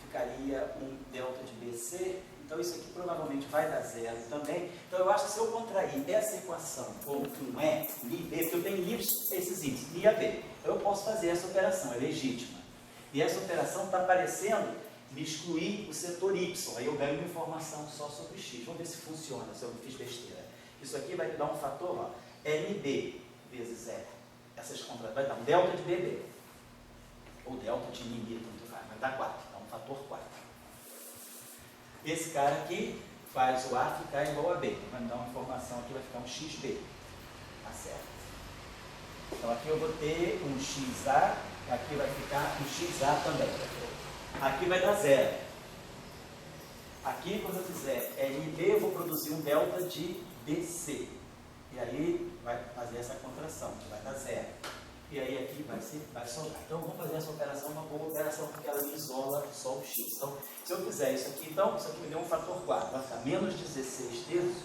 ficaria um delta de BC. Então isso aqui provavelmente vai dar 0 também. Então eu acho que se eu contrair essa equação com um Ni B, porque eu tenho livres esses índices, Ni a B. Então eu posso fazer essa operação, é legítima. E essa operação está parecendo me excluir o setor Y. Aí eu ganho uma informação só sobre X. Vamos ver se funciona, se eu não fiz besteira. Isso aqui vai dar um fator, ó, NB vezes E. Essas contras vai dar um delta de BB. Ou delta de NB, tanto faz. Vai dar 4. Dá um fator 4. Esse cara aqui faz o A ficar igual a B. Vai me dar uma informação aqui, vai ficar um XB. Tá certo? Então aqui eu vou ter um XA, aqui vai ficar um XA também. Aqui vai dar 0. Aqui, quando eu fizer NB, eu vou produzir um delta de BC. E aí vai fazer essa contração, que vai dar 0. E aí aqui vai sobrar. Então vamos fazer essa operação, uma boa operação, porque ela me isola só o X. Então, se eu fizer isso aqui, então, isso aqui me deu um fator 4. Vai ficar menos 16 terços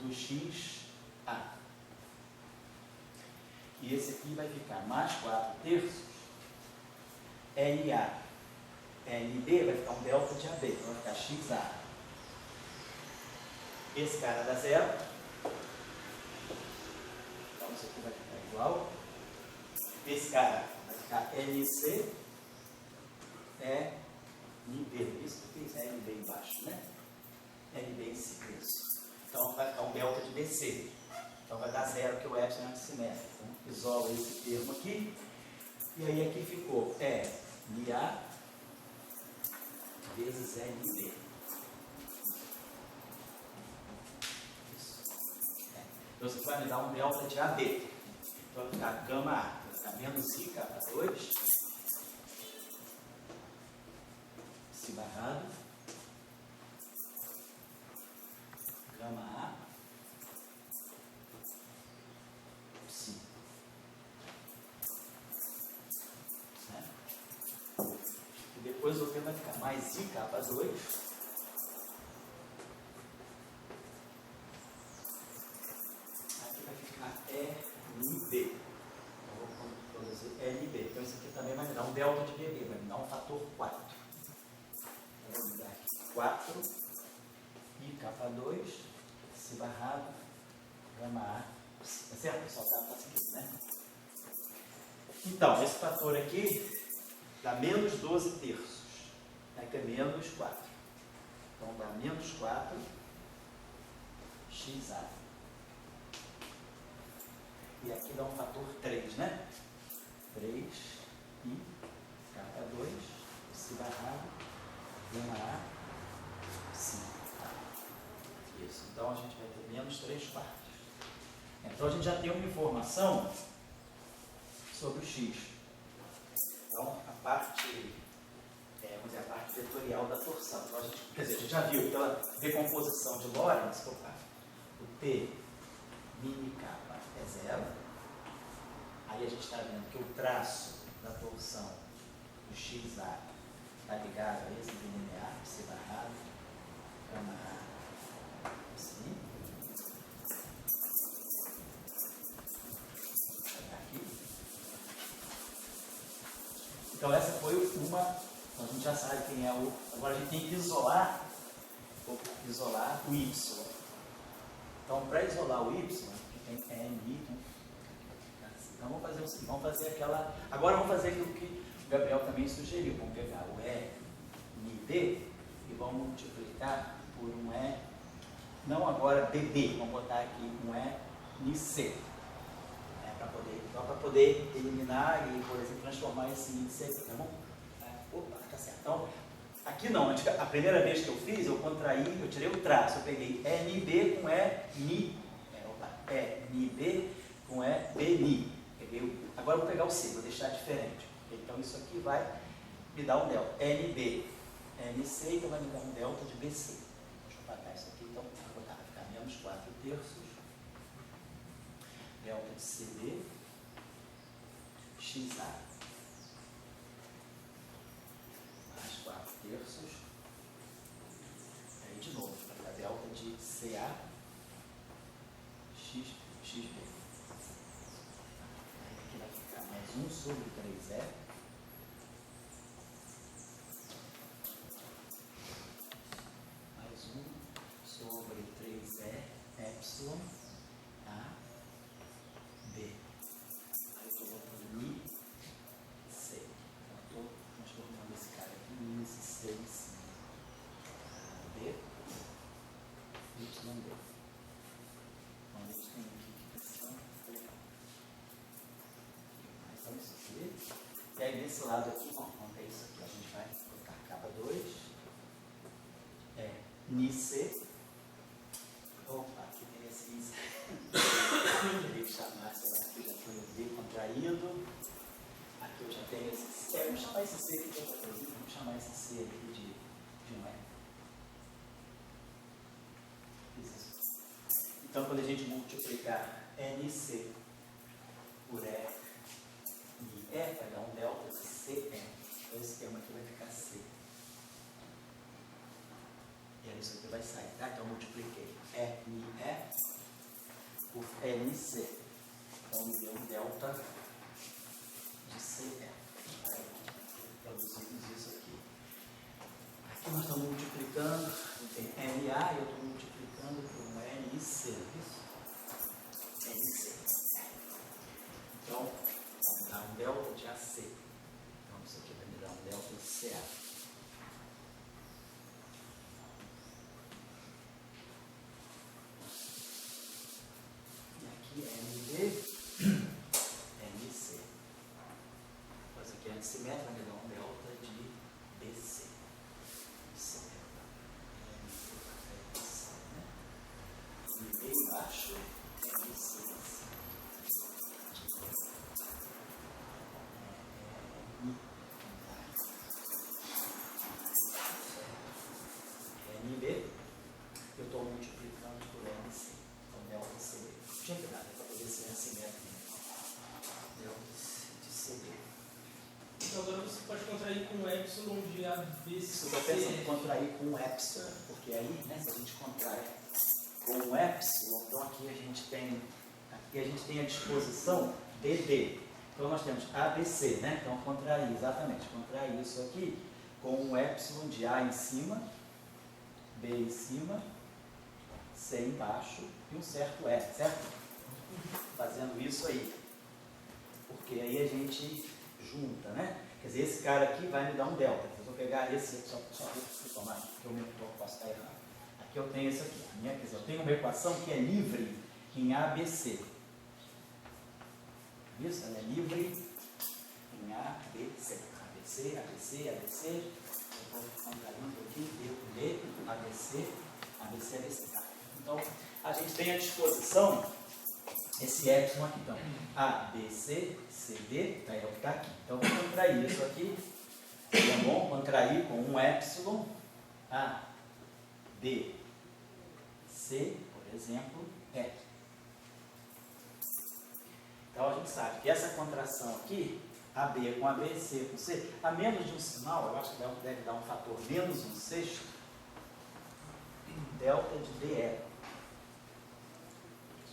do XA. E esse aqui vai ficar mais 4 terços NA. NB vai ficar um delta de AB. Então vai ficar XA. Esse cara dá 0. Então isso aqui vai ficar igual. Esse cara vai ficar NC NB. Isso que tem NB embaixo, né? NB em cima. Então vai ficar um delta de BC. Então vai dar 0, que o epsilon é antissimétrico. Então, isola esse termo aqui. E aí aqui ficou NA vezes LB. Então, você vai me dar um delta de AB. Então, vai ficar gama A, vai ficar menos I capa 2, se barrado, gama A, si. Certo? E depois o que vai ficar mais I capa 2. LB. Então, vou produzir LB. Então, isso aqui também vai me dar um delta de BB, vai me dar um fator 4. Então, vou me dar aqui 4, I capa 2, se barrado, gama A, tá certo, pessoal? Tá escrito, né? Então, esse fator aqui dá menos 12 terços. Aqui é menos 4. Então, dá menos 4 XA. E aqui dá um fator 3, né? 3, I, capa 2, se barrado, gama A, 5. Isso, então a gente vai ter menos 3 quartos. Então a gente já tem uma informação sobre o X. Então a parte, vamos dizer, a parte vetorial da torção. Então, quer dizer, a gente já viu pela decomposição de Lorentz, o T mini capa é 0. Aí a gente está vendo que o traço da torção do XA está ligado a esse linear, se barrado, gama A, assim. Aqui. Então essa foi uma, a gente já sabe quem é o, agora a gente tem que isolar o Y. Então para isolar o Y, que tem NY, então vamos fazer o seguinte, vamos fazer aquela, agora vamos fazer aquilo que o Gabriel também sugeriu, vamos pegar o NB e vamos multiplicar por um E, não agora BB, vamos botar aqui um NC, para poder eliminar e, por exemplo, transformar esse NC aqui, tá bom? Opa, tá certo. Então, aqui não, a primeira vez que eu fiz, eu contraí, eu tirei o traço, eu peguei NB com NI, NB com BNI. Agora eu vou pegar o C, vou deixar diferente. Então isso aqui vai me dar um delta. NB, NC, então vai me dar um delta de BC. Deixa eu apagar isso aqui, então vou botar, vai ficar menos 4 terços. Delta de CB, XA. Mais 4 terços. Aí de novo, vai dar delta de CA, XB. Mais 1 sobre 3E, mais 1 sobre 3E, epsilon, A, B. Aí eu estou botando Mi, C. Eu estou transformando esse cara aqui em Mi, C em cima. B, Y, B. Então, a gente tem aqui que questão legal. Então, isso aqui. E aí, desse lado aqui, vamos ter isso aqui. A gente vai botar capa 2. NIC. Opa, aqui tem esse NIC. Eu teria que chamar, sei lá, aqui já foi o B contraído. Aqui eu já tenho esse C. Vamos chamar esse C aqui de outra coisa. Vamos chamar esse C aqui de um E. Isso. Então, quando a gente multiplicar NC por E, e E vai dar um delta de CE. Então esse termo aqui vai ficar C. E aí isso aqui vai sair, tá? Então eu multipliquei NE por NC. Então me deu um delta de CE. Aí produzimos isso aqui. Aqui nós estamos multiplicando, tem NA e eu estou multiplicando por um NC. Isso? NC. Então, vai me dar um delta de AC. Então, isso aqui vai me dar um delta de CA. E aqui é MB, MC. Então, isso aqui é antissimétrico, vai me dar um delta de BC. ser assimétrico. De CD. Então agora você pode contrair com epsilon de ABC. Você está pensando em contrair com o epsilon, porque aí, né, se a gente contrai com o epsilon, então aqui a gente tem à disposição DD. Então nós temos ABC, né? Então contrair, exatamente, contrair isso aqui com um epsilon de A em cima, B em cima, C embaixo e um certo E, certo? Fazendo isso aí. Porque aí a gente junta, né? Quer dizer, esse cara aqui vai me dar um delta. Eu vou pegar esse aqui, só somar, porque eu mesmo posso estar errado. Aqui eu tenho esse aqui. Quer dizer, eu tenho uma equação que é livre em ABC. Isso, ela é livre em ABC. ABC, ABC, ABC. Eu vou contraindo aqui, D por D, ABC, ABC, ABC. Tá? Então, a gente tem à disposição esse epsilon aqui. Então, A, B, C, CD, tá, é o que está aqui. Então, vou contrair isso aqui. Seria bom contrair com um epsilon A, B, C, por exemplo, E. Então, a gente sabe que essa contração aqui, AB com AB, C com C, a menos de um sinal, eu acho que deve dar um fator menos 1/6, delta de DE.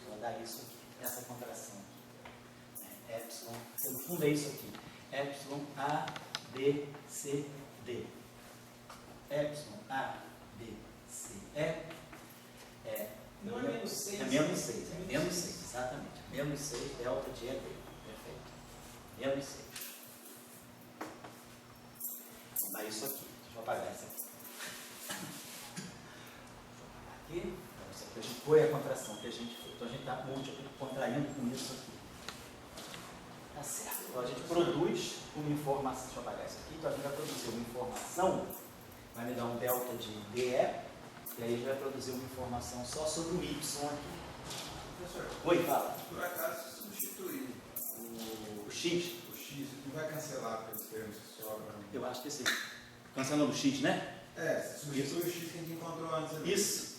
Vou dar isso aqui, essa contração aqui. Epsilon, no fundo é isso aqui. Epsilon A, B, C, D. Epsilon A, B, C, E. Não é menos 6. É menos 6, é menos 6, exatamente. Menos 6, delta de EB. Perfeito. Menos 6. Vou dar isso aqui. Deixa eu apagar isso aqui. Deixa eu apagar aqui. Então, isso aqui a gente foi a contração que a gente fez. Então a gente está contraindo com isso aqui. Tá certo. Então a gente produz uma informação. Deixa eu apagar isso aqui. Então a gente vai produzir uma informação. Vai me dar um delta de DE. E aí a gente vai produzir uma informação só sobre o Y aqui. Professor, Oi, fala. por acaso, se substituir O X? o X, não vai cancelar pelos termos que sobram? Eu acho que sim. Cancelando o X, né? Se substituir o X que a gente encontrou antes ali. Isso.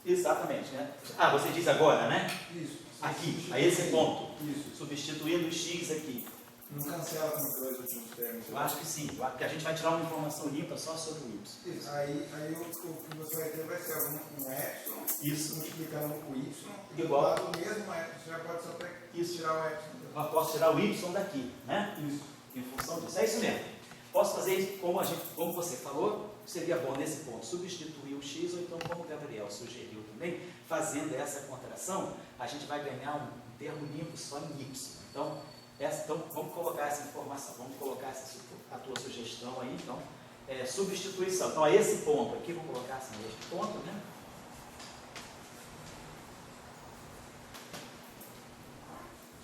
Exatamente, né? Ah, você diz agora, né? Isso. Aqui, a esse ponto. Isso. Substituindo o X aqui. Não cancela com os dois últimos termos. Eu acho que sim. Porque a gente vai tirar uma informação limpa só sobre o Y. Isso. Aí o que você vai ter vai ser um epsilon. Isso. Multiplicando com o Y. E Igual. do lado mesmo epsilon, você já pode só tirar o epsilon. Eu posso tirar o Y daqui, né? Isso. Em função disso. É isso mesmo. Posso fazer isso como você falou, seria bom nesse ponto substituir o X, ou então, como o Gabriel sugeriu também, fazendo essa contração, a gente vai ganhar um termo limpo só em Y. Então, vamos colocar essa informação, vamos colocar a tua sugestão aí, então, substituição. Então, a esse ponto aqui, vou colocar assim, este ponto, né?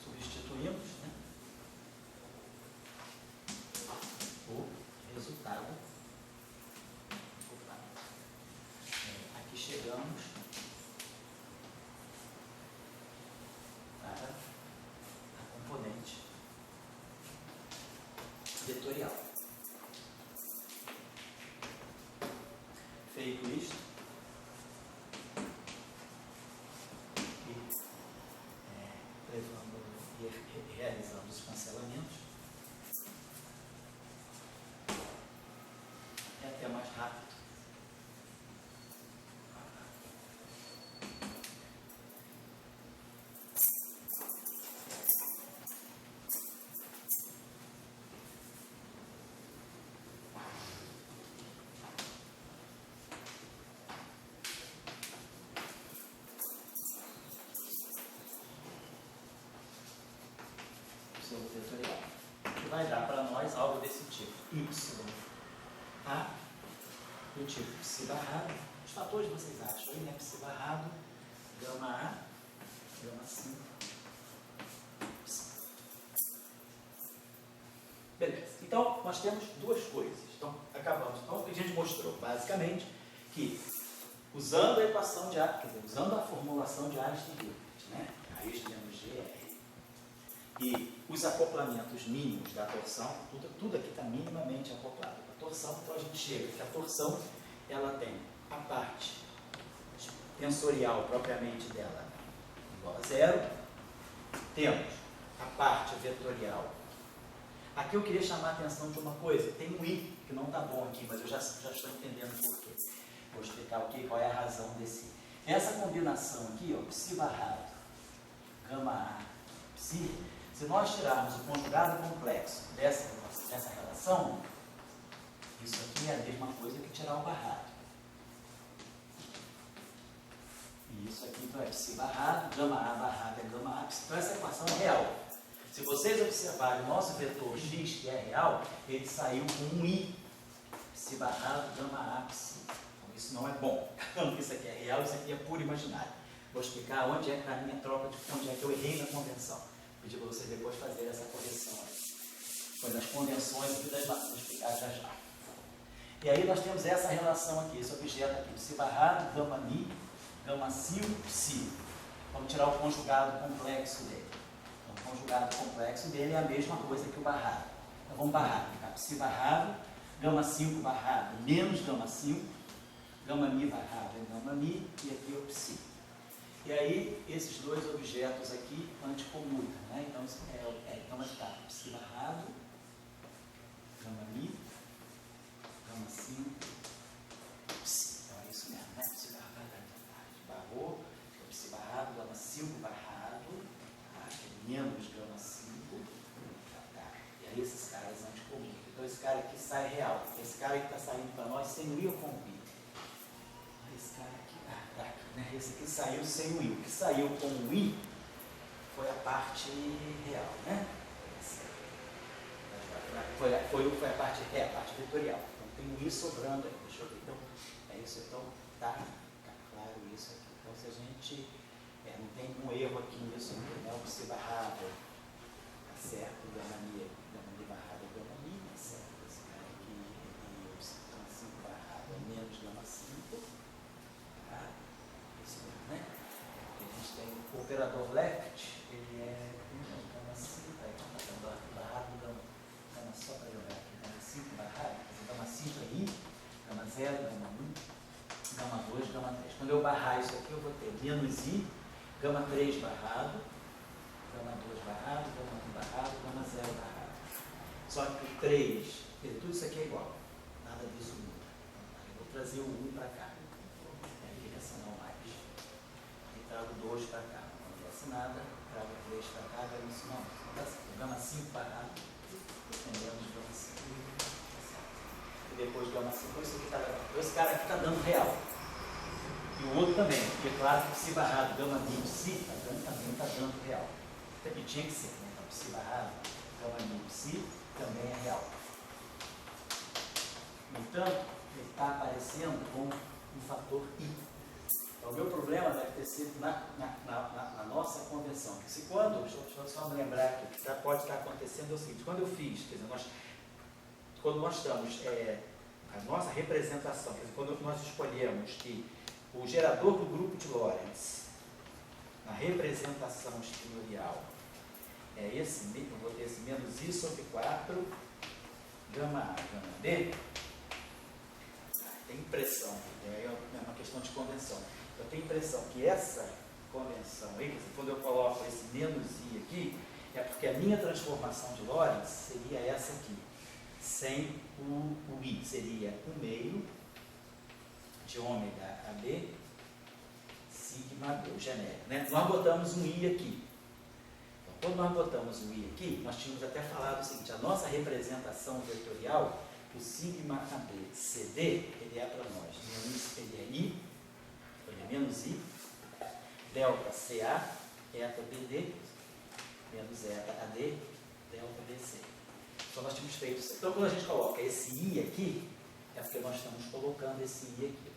Substituímos, né? O resultado. Aqui chegamos para a componente vetorial. Feito isto, e realizando os cancelamentos, é até mais rápido. Vetorial, que vai dar para nós algo desse tipo, y a do tipo psi barrado, os fatores vocês acham aí, né? Psi barrado, gama a, gama 5, psi. Beleza, então nós temos duas coisas, então acabamos, então o que a gente mostrou basicamente que usando a equação de Einstein, quer dizer, usando a formulação de Einstein-Hilbert, né? Raiz menos GR, e os acoplamentos mínimos da torção, tudo aqui está minimamente acoplado com a torção, então a gente chega que a torção ela tem a parte tensorial propriamente dela igual a 0, temos a parte vetorial. Aqui eu queria chamar a atenção de uma coisa. Tem um I, que não está bom aqui, mas eu já estou entendendo por quê. Vou explicar qual é a razão desse I. Essa combinação aqui, ó, psi barrado, gama A, psi, se nós tirarmos o conjugado complexo dessa relação, isso aqui é a mesma coisa que tirar o barrado. E isso aqui então é psi barrado, gama A barrado é gama A, psi. Então essa equação é real. Se vocês observarem o nosso vetor x, que é real, ele saiu com um I, psi barrado, gama A, psi. Então isso não é bom. Então isso aqui é real, isso aqui é puro imaginário. Vou explicar onde é que a minha troca de onde é que eu errei na convenção. Vou pedir para vocês depois fazerem essa correção aí. Pois as convenções aqui das massas, vou explicar já já. E aí nós temos essa relação aqui, esse objeto aqui, psi barrado, gama mi, gama sil, psi. Vamos tirar o conjugado complexo dele. Então, o conjugado complexo dele é a mesma coisa que o barrado. Então vamos barrar, tá? Psi barrado, gama 5 barrado, menos gama 5, gama mi barrado é gama mi, e aqui é o psi. E aí, esses dois objetos aqui anticomutam, né? Então, então vai ficar psi barrado, gama mi, gama 5, psi. Então é isso mesmo, né? Psi barrado, barrou, psi barrado, gama 5 barrado, tá? Menos gama 5, tá? E aí esses caras anticomutam. Então esse cara aqui sai real. Esse cara que está saindo para nós sem o I ou com o I? Esse cara aqui, tá aqui, né? Esse aqui saiu sem o I. O que saiu com o I foi a parte real, né? Foi a parte vetorial. Então tem o I sobrando aí. Deixa eu ver. Então, é isso. Então, tá claro isso aqui. Então, se a gente não tem um erro aqui nisso, né? O psi barrado, tá certo? Gama mi barrado é gama mi, tá certo? Esse cara aqui, o psi 5 barrado é menos gama 5. Tá? Isso mesmo, né? A gente tem o operador left, ele é gama 5, aí tá barrado, gama só para jogar aqui, gama 5 barrado, gama 5 é I, gama 0, gama 1, gama 2, gama 3. Quando eu barrar isso aqui, eu vou ter menos I, gama 3 barrado, gama 2 barrado, gama 1 barrado, gama 0 barrado. Só que o 3, tudo isso aqui é igual, nada disso muda. Eu vou trazer o 1 para cá, aí fica assim não mais. E trago 2 para cá, não acontece nada, trago 3 para cá, agora isso não acontece. Gama 5 barrado, entendemos gama 5. E depois gama 5, isso aqui está legal. Então esse cara aqui está dando real. E o outro também, porque claro que psi barrado, gama mi, psi, também está dando real. E tinha que ser, né? Então psi barrado, gama mi, psi, também é real. Então, ele está aparecendo com um fator I. Então, o meu problema deve ter sido na nossa convenção. Se quando, deixa eu só me lembrar aqui, o que pode estar acontecendo é o seguinte, quando eu fiz, quer dizer, quando nós estamos, a nossa representação, quer dizer, quando nós escolhemos que o gerador do grupo de Lorentz, na representação espinorial, é esse, eu vou ter esse menos I sobre 4, gama A, gama B. Tem impressão, é uma questão de convenção. Eu tenho impressão que essa convenção aí, quando eu coloco esse menos I aqui, é porque a minha transformação de Lorentz seria essa aqui, sem o I, seria 1/2 de ômega AB, sigma B, o genérico, né? Nós botamos um I aqui. Então, quando nós botamos o I aqui, nós tínhamos até falado o seguinte, a nossa representação vetorial, o sigma AB CD, ele é para nós, ele é I, ele é menos I, delta CA, eta BD, menos eta AD, delta BC. Então nós tínhamos feito isso. Então quando a gente coloca esse I aqui, é porque nós estamos colocando esse I aqui,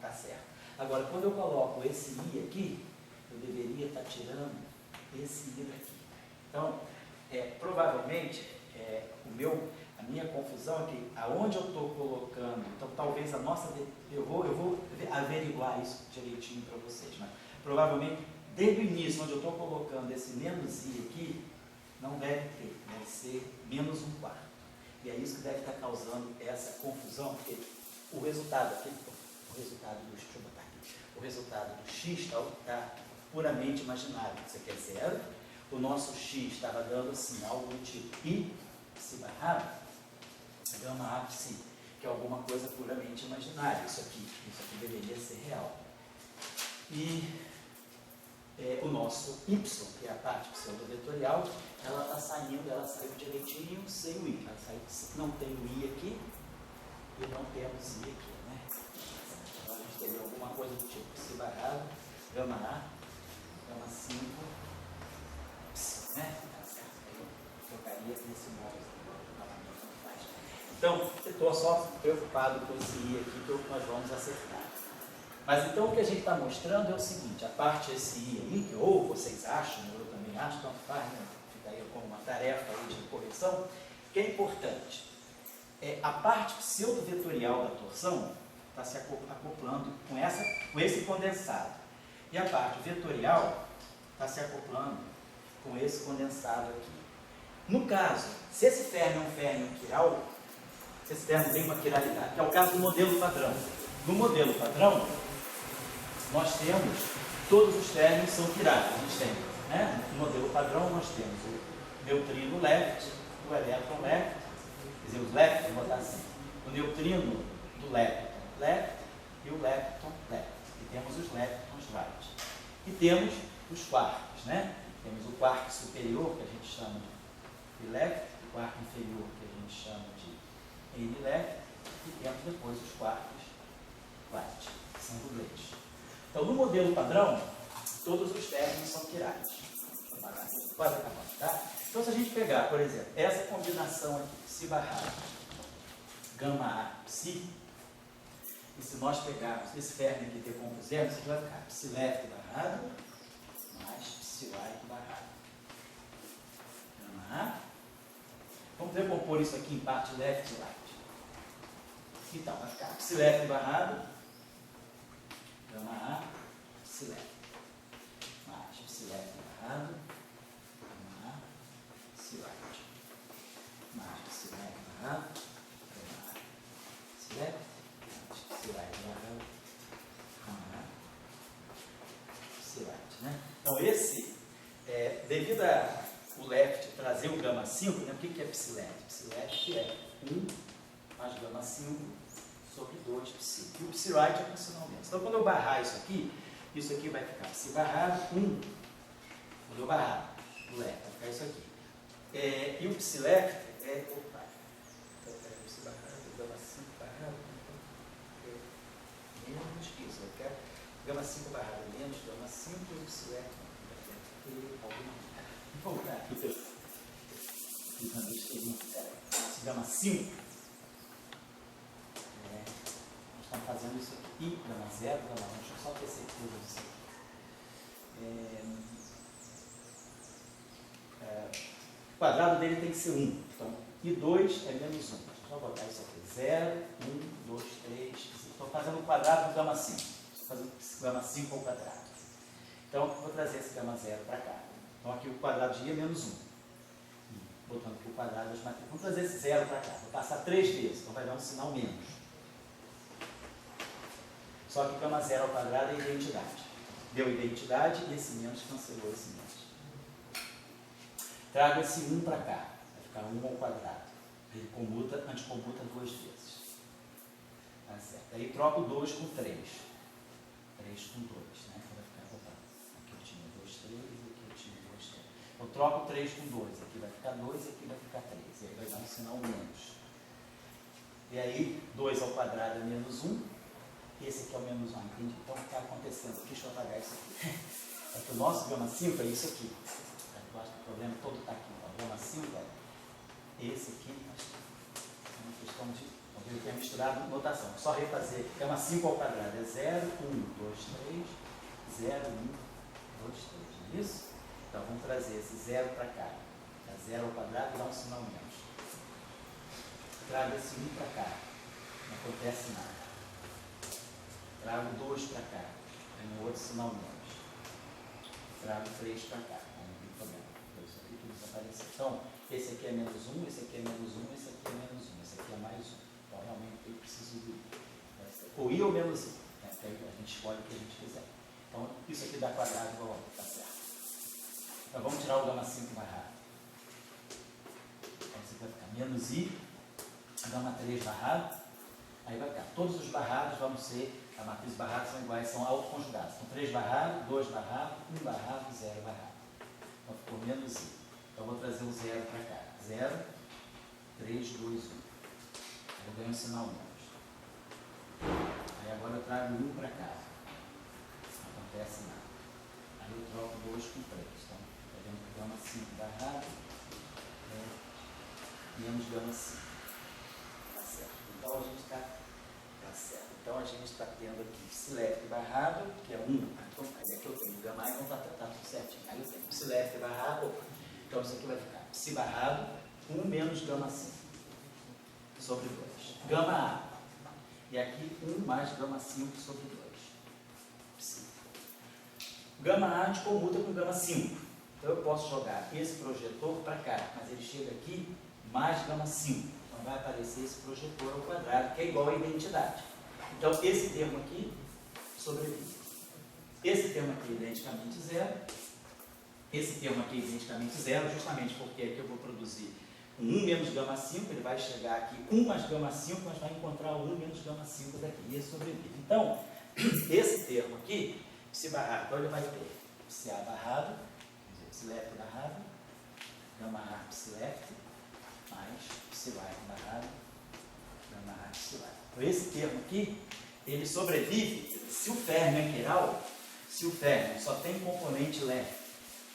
tá certo. Agora, quando eu coloco esse I aqui, eu deveria estar tirando esse I daqui. Então, provavelmente, a minha confusão é que aonde eu estou colocando, então talvez a nossa, eu vou averiguar isso direitinho para vocês, mas provavelmente, desde o início, onde eu estou colocando esse menos I aqui, não deve ter, deve ser menos 1/4. E é isso que deve estar causando essa confusão, porque o resultado aqui, deixa eu botar aqui, o resultado do x está puramente imaginário, isso aqui é 0, o nosso x estava dando assim, algo do tipo I psi barrado, gama A psi, que é alguma coisa puramente imaginária. Isso aqui deveria ser real. E o nosso y, que é a parte pseudo-vetorial, ela está saindo, ela saiu direitinho sem o i. Ela saiu, não tem o i aqui e não temos i aqui, né? Então a gente teria alguma coisa do tipo psi barrado, gama A, gama 5, psi, né? Eu trocaria desse modo, novamente não faz. Então, eu estou só preocupado com esse i aqui que nós vamos acertar. Mas então o que a gente está mostrando é o seguinte, a parte esse i aí, que ou vocês acham, ou eu também acho, tanto faz, né? Fica aí como uma tarefa aí de correção, que é importante. A parte pseudo-vetorial da torção está se acoplando com esse condensado. E a parte vetorial está se acoplando com esse condensado aqui. No caso, se esse férmio é um férmio quiral, se esse férmio tem uma quiralidade, que é o caso do modelo padrão. No modelo padrão, nós temos, todos os férmios são quirais. A gente tem, né? No modelo padrão, nós temos o neutrino left, o elétron left, quer dizer, os leptons, vou botar assim, o neutrino do lepton left e o lepton left. E temos os leptons right. E temos os quarks, né? Temos o quark superior, que a gente chama de left, o quark inferior, que a gente chama de n left, e temos depois os quarks right, que são dubletes. Então, no modelo padrão, todos os férmios são quirais. Quase acabamos, tá? Então, se a gente pegar, por exemplo, essa combinação aqui, psi barrado, gama A, psi, e se nós pegarmos esse férmio aqui e decompusemos, isso vai ficar psi left barrado mais psi right barrado. Gama A. Vamos decompor isso aqui em parte left e right. Então, vai ficar psi left barrado, gama A, psi left, mais psi left barrado, gama A, psi right, mais psi left barrado, gama A, psi left, mais psi right barrado, gama A, psi right, né? Então esse, devido ao left trazer o gama 5, né? O que é psi left? Psi left é 1 mais gama 5 sobre 2 psi. E o psi right é funcional mesmo. Então, quando eu barrar isso aqui vai ficar psi barrado 1. Quando eu barrar o left, vai ficar isso aqui. E o psi left é. Opa! Psi barrado, gama 5 barrado. Menos que isso. Eu quero gama 5 barrado menos gama 5 e o psi left. Vou voltar aqui para esse gama 5. Estamos fazendo isso aqui, gama 0, gama 1, deixa eu só ter certeza disso aqui. O quadrado dele tem que ser 1, então I2 é menos 1. Deixa eu só botar isso aqui, 0, 1, 2, 3, estou fazendo o quadrado do gama 5, estou fazendo o gama 5 ao quadrado. Então, vou trazer esse gama 0 para cá. Então, aqui o quadrado de I é menos 1. Botando aqui o quadrado das matrizes. Vamos trazer esse 0 para cá, vou passar 3 vezes, então vai dar um sinal menos. Só que gama 0 ao quadrado é identidade. Deu identidade e esse menos cancelou esse menos. Trago esse 1 para cá. Vai ficar 1 ao quadrado. Ele anticommuta 2 vezes. Tá certo. Aí troco 2 com 3. 3 com 2. Né? Então vai ficar, opa, aqui eu tinha 2, 3, aqui eu tinha 2, 3. Eu troco 3 com 2. Aqui vai ficar 2 e aqui vai ficar 3. E aí vai dar um sinal menos. E aí 2 ao quadrado é menos 1. Esse aqui é o menos 1, entende? Então o que está acontecendo aqui, deixa eu apagar isso aqui. É que o nosso gama 5 é isso aqui. Eu acho que o problema todo está aqui. O gama 5 é esse aqui. É uma questão de. Eu tenho misturado notação. Só refazer. Gama 5 ao quadrado é 0, 1, 2, 3. 0, 1, 2, 3. Não é isso? Então vamos trazer esse 0 para cá. É 0 ao quadrado e dá um sinal menos. Trago esse 1 para cá. Não acontece nada. Trago 2 para cá, tem um outro sinal menos. Trago 3 para cá, não tem problema. Isso aqui tudo desapareceu. Então, esse aqui é menos 1, esse aqui é menos 1, esse aqui é menos 1, esse aqui é mais 1. Então, realmente, eu preciso do I. Ou I ou menos I. Né? Então, a gente escolhe o que a gente quiser. Então, isso aqui dá quadrado igual a tá certo. Então vamos tirar o gama 5 barrado. Então isso aqui vai ficar menos I, gama 3 barrado. Aí vai ficar, todos os barrados vão ser, a matriz barrada são iguais, são autoconjugados. Então 3 barrado, 2 barrado, 1 barrado, 0 barrado. Então ficou menos I. Então eu vou trazer o 0 para cá. 0, 3, 2, 1. Aí eu ganho um sinal menos. Aí agora eu trago 1 para cá. Não acontece nada. Aí eu troco 2 com 3. Então, está vendo que gama 5 barrado menos gama 5. Tá certo. Então a gente está certo. Então a gente está tendo aqui psileft barrado, que é 1. Então, aí aqui eu tenho gama A, então está tudo certinho. Aí eu tenho psileft barrado. Então isso aqui vai ficar psi barrado 1 menos gama 5 sobre 2. Gama A. E aqui 1 mais gama 5 sobre 2. Psi. Gama A a gente comuta com gama 5. Então eu posso jogar esse projetor para cá, mas ele chega aqui mais gama 5. Então vai aparecer esse projetor ao quadrado, que é igual à identidade. Então esse termo aqui sobrevive. Esse termo aqui é identicamente zero. Esse termo aqui é identicamente zero, justamente porque aqui eu vou produzir um 1 menos gama 5, ele vai chegar aqui 1 mais gama 5, mas vai encontrar o 1 menos gama 5 daqui, e ele sobrevive. Então, esse termo aqui, psi barrado, então ele vai ter psi A barrado, psi left barrado, gama A psi left, mais psi right barrado, gama A psi right. Então esse termo aqui, ele sobrevive se o fermion é quiral, se o fermion só tem componente left,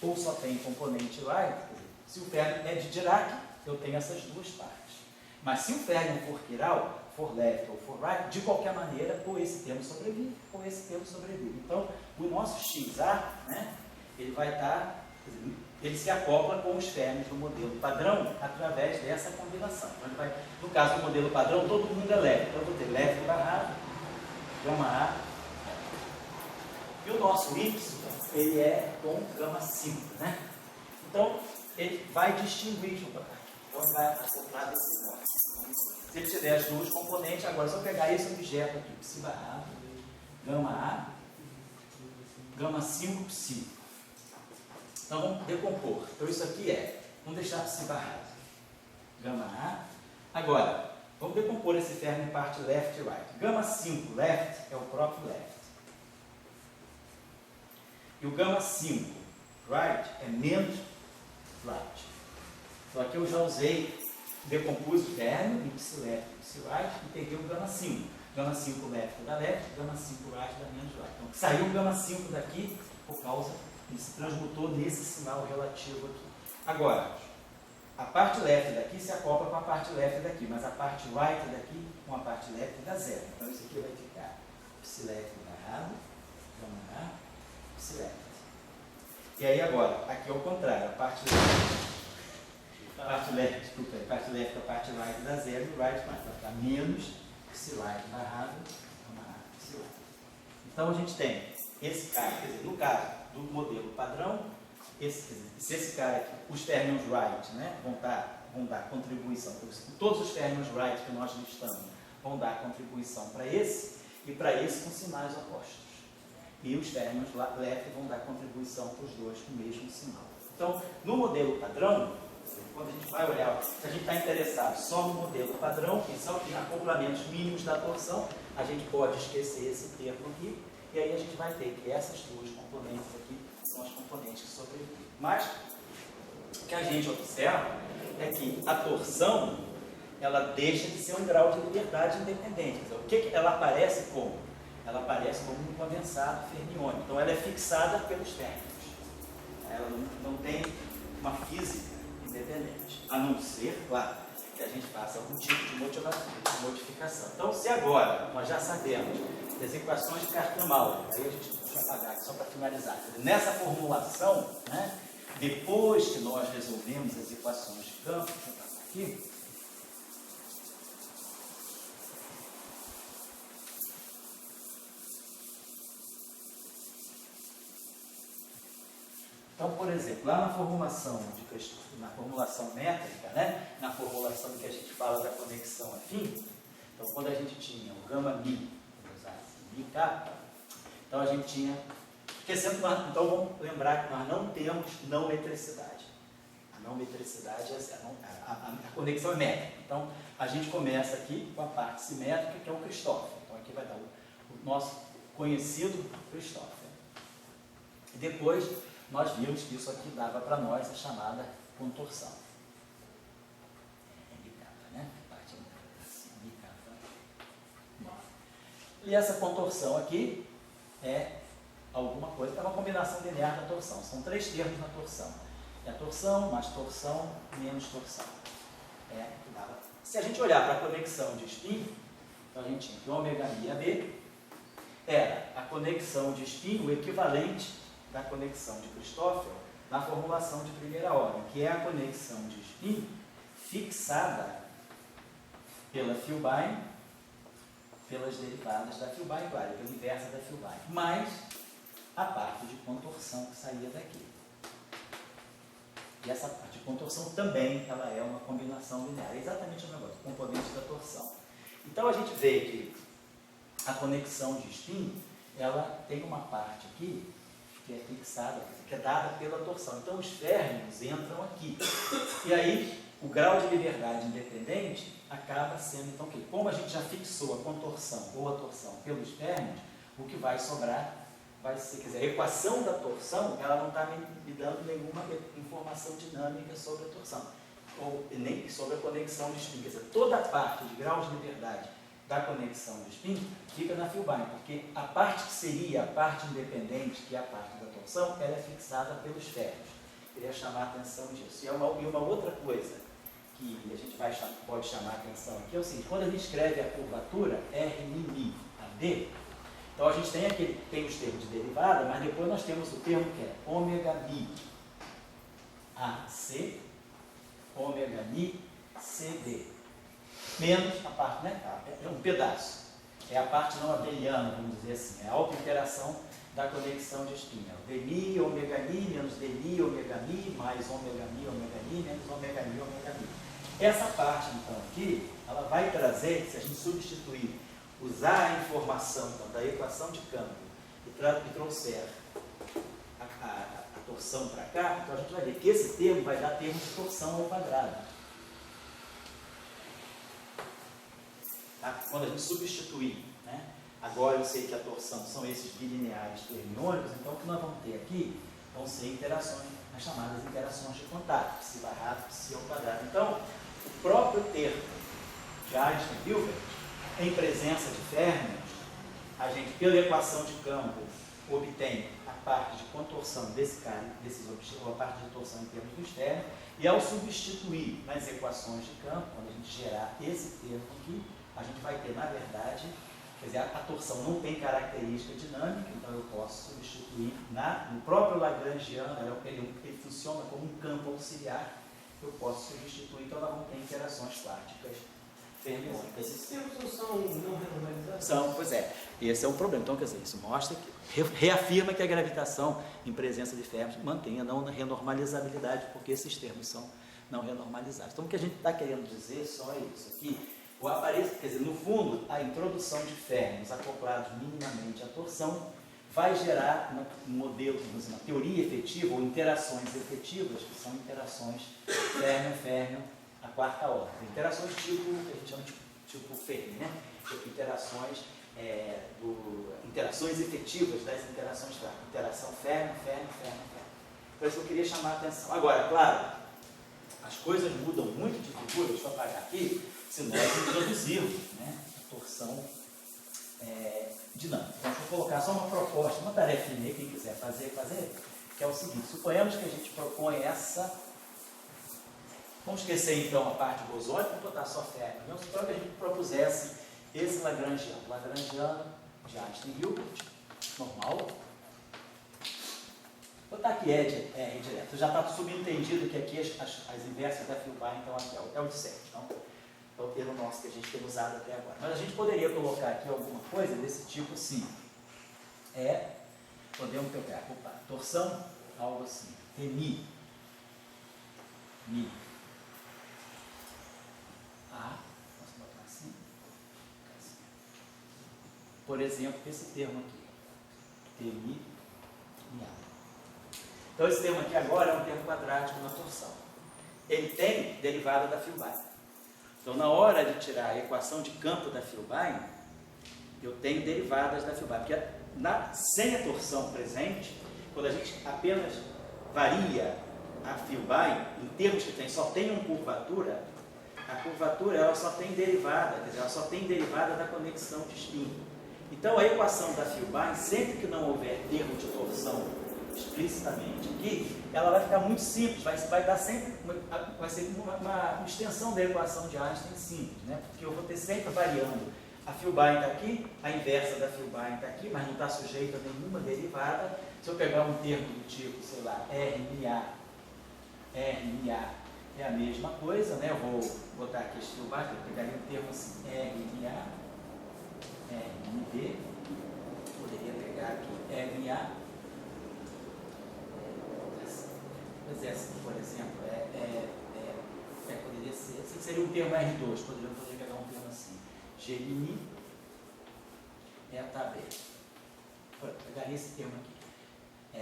ou só tem componente right, se o fermion é de Dirac, eu tenho essas duas partes. Mas se o fermion for quiral, for left ou for right, de qualquer maneira, ou esse termo sobrevive, ou esse termo sobrevive. Então, o nosso XA, né, ele vai estar, ele se acopla com os fermions do modelo padrão através dessa combinação. Então, ele vai, no caso do modelo padrão, todo mundo é left. Então, eu vou ter left barrado, gama A, e o nosso Y, ele é com gama 5, né? Então, ele vai distinguir, então ele vai acoplar desse modo. Se ele tiver as duas componentes, agora é só pegar esse objeto aqui, psi barrado, gama A, gama 5 psi. Então vamos decompor. Então isso aqui vamos deixar psi barrado, gama A. Agora, vamos decompor esse fermion em parte left e right. Gama 5 left é o próprio left. E o gama 5 right é menos right. Então aqui eu já usei, decompus o fermion em psi left e psi right e peguei o gama 5. Gama 5 left da left, gama 5 right da menos right. Então saiu o gama 5 daqui por causa, ele se transmutou nesse sinal relativo aqui. Agora, a parte left daqui se acopla com a parte left daqui, mas a parte right daqui com a parte left dá zero. Então isso aqui vai ficar psi left barrado, gama A, psi left. E aí agora, aqui é o contrário, a parte left com a parte right dá zero e o right vai ficar menos psi right barrado, gama A, psi right. Então a gente tem esse cara, quer dizer, no caso do modelo padrão, se esse cara aqui, os fermions right, né, vão dar contribuição, todos os fermions right que nós listamos vão dar contribuição para esse, e para esse com sinais opostos. E os fermions left vão dar contribuição para os dois com o mesmo sinal. Então, no modelo padrão, quando a gente vai olhar, se a gente está interessado só no modelo padrão, que são os acoplamentos mínimos da torção, a gente pode esquecer esse termo aqui, e aí a gente vai ter que essas duas componentes aqui são as componentes que sobrevivem. Mas, o que a gente observa é que a torção, ela deixa de ser um grau de liberdade independente. Então, o que ela aparece como? Ela aparece como um condensado fermiônico. Então, ela é fixada pelos fermions. Ela não tem uma física independente, a não ser, claro, que a gente faça algum tipo de modificação. Então, se agora nós já sabemos das equações de Cartman-Maurer, aí a gente deixa eu apagar aqui só para finalizar. Nessa formulação, né, depois que nós resolvemos as equações de campo, deixa eu passar aqui. Então, por exemplo, lá na formulação métrica, né, na formulação que a gente fala da conexão afim, então quando a gente tinha o gama mi, vou usar assim, mi kappa, então a gente tinha Esquecendo, então vamos lembrar que nós não temos não metricidade. A não metricidade, a conexão é métrica. Então, a gente começa aqui com a parte simétrica, que é o Christoffel. Então, aqui vai dar o nosso conhecido Christoffel. E depois, nós vimos que isso aqui dava para nós a chamada contorção. Né? Parte assim, e essa contorção aqui é alguma coisa, é uma combinação linear da torção. São 3 termos na torção. É a torção, mais torção, menos torção. Se a gente olhar para a conexão de spin, então a gente tinha que ômega I a B era a conexão de spin, o equivalente da conexão de Christoffel na formulação de primeira ordem, que é a conexão de spin fixada pela Filbine, pelas derivadas da Filbine, claro, pela inversa da Filbine, mais a parte de contorção que saía daqui. E essa parte de contorção também ela é uma combinação linear, é exatamente o negócio, componente da torção. Então a gente vê que a conexão de spin, ela tem uma parte aqui que é fixada, que é dada pela torção. Então os férmions entram aqui. E aí o grau de liberdade independente acaba sendo, então, que como a gente já fixou a contorção ou a torção pelos férmions, o que vai sobrar vai ser, quer dizer, a equação da torção, ela não está me dando nenhuma informação dinâmica sobre a torção, ou nem sobre a conexão de spin. Quer dizer, toda a parte de grau de liberdade da conexão de spin fica na Filbine, porque a parte que seria a parte independente, que é a parte da torção, ela é fixada pelos férmions. Queria chamar a atenção disso. E uma outra coisa que a gente pode chamar a atenção aqui é o seguinte: quando a gente escreve a curvatura R' AD, então a gente tem os termos de derivada, mas depois nós temos o termo que é ômega mi AC, ômega mi CD, menos a parte, né? É um pedaço. É a parte não abeliana, vamos dizer assim, é a auto-interação da conexão de spin. O dmi, ômega mi, menos dmi, ômega mi, mais ômega mi, menos ômega mi. Essa parte, então, aqui, ela vai trazer, se a gente substituir, usar a informação então, da equação de campo e trouxer a torção para cá, então a gente vai ver que esse termo vai dar termo de torção ao quadrado. Tá? Quando a gente substituir, né? Agora eu sei que a torção são esses bilineares fermiônicos, então o que nós vamos ter aqui vão ser interações, as chamadas interações de contato, psi barrado, psi ao quadrado. Então, o próprio termo de Einstein-Hilbert, em presença de férmions, a gente, pela equação de campo, obtém a parte de contorção desses objetos, ou a parte de torção em termos dos férmions, e ao substituir nas equações de campo, quando a gente gerar esse termo aqui, a gente vai ter, na verdade, quer dizer, a torção não tem característica dinâmica, então eu posso substituir no próprio Lagrangiano, ele funciona como um campo auxiliar, eu posso substituir, então nós vamos ter interações quânticas fermiônicas. Esses termos não são não renormalizados? São, pois é, esse é o problema. Então, quer dizer, isso mostra que reafirma que a gravitação em presença de férmions mantém a não renormalizabilidade, porque esses termos são não renormalizados. Então, o que a gente está querendo dizer só é isso aqui. O aparelho, quer dizer, no fundo, a introdução de férmions acoplados minimamente à torção vai gerar um modelo, uma teoria efetiva ou interações efetivas, que são interações férmion-férmion à quarta ordem. Interações tipo, que a gente chama de tipo Fermi, né? Tipo interações efetivas das interações férmion. Interação férmion-férmion-férmion. Por isso que eu queria chamar a atenção. Agora, claro, as coisas mudam muito de figura, deixa eu apagar aqui, se nós introduzirmos, né, a torção dinâmica. Então, deixa eu colocar só uma proposta, uma tarefinha aí, quem quiser fazer, que é o seguinte: suponhamos que a gente propõe essa. Vamos esquecer então a parte bosônica, vamos botar só férmion. Vamos supor que a gente propusesse esse Lagrangiano de Einstein-Hilbert, normal. Vou botar aqui R direto. Já está subentendido que aqui as inversas da Filbine, então aqui é o de 7. Então, é o termo nosso que a gente tem usado até agora. Mas a gente poderia colocar aqui alguma coisa desse tipo assim. Podemos pegar, torção, algo assim. Mi. Posso botar assim? Por exemplo, esse termo aqui. Mi RNA. Então esse termo aqui agora é um termo quadrático na torção. Ele tem derivada da Filbine. Então na hora de tirar a equação de campo da Filbine, eu tenho derivadas da Filbine. Porque sem a torção presente, quando a gente apenas varia a Filbine, em termos que só tem uma curvatura, a curvatura ela só tem derivada, quer dizer, ela só tem derivada da conexão de spin. Então a equação da Filbine, sempre que não houver termo de torção explicitamente aqui, ela vai ficar muito simples, vai dar sempre vai ser uma extensão da equação de Einstein simples, né? Porque eu vou ter sempre variando. A Filbine está aqui, a inversa da Filbine está aqui, mas não está sujeita a nenhuma derivada. Se eu pegar um termo do tipo, sei lá, RNA é a mesma coisa, né? Eu vou botar aqui esse Filbine, eu pegaria um termo assim, RNA, RND, poderia pegar aqui RNA, o exército, por exemplo, poderia ser, seria um termo R2, poderia pegar um termo assim, Gemini, eta B. Pegaria esse termo aqui,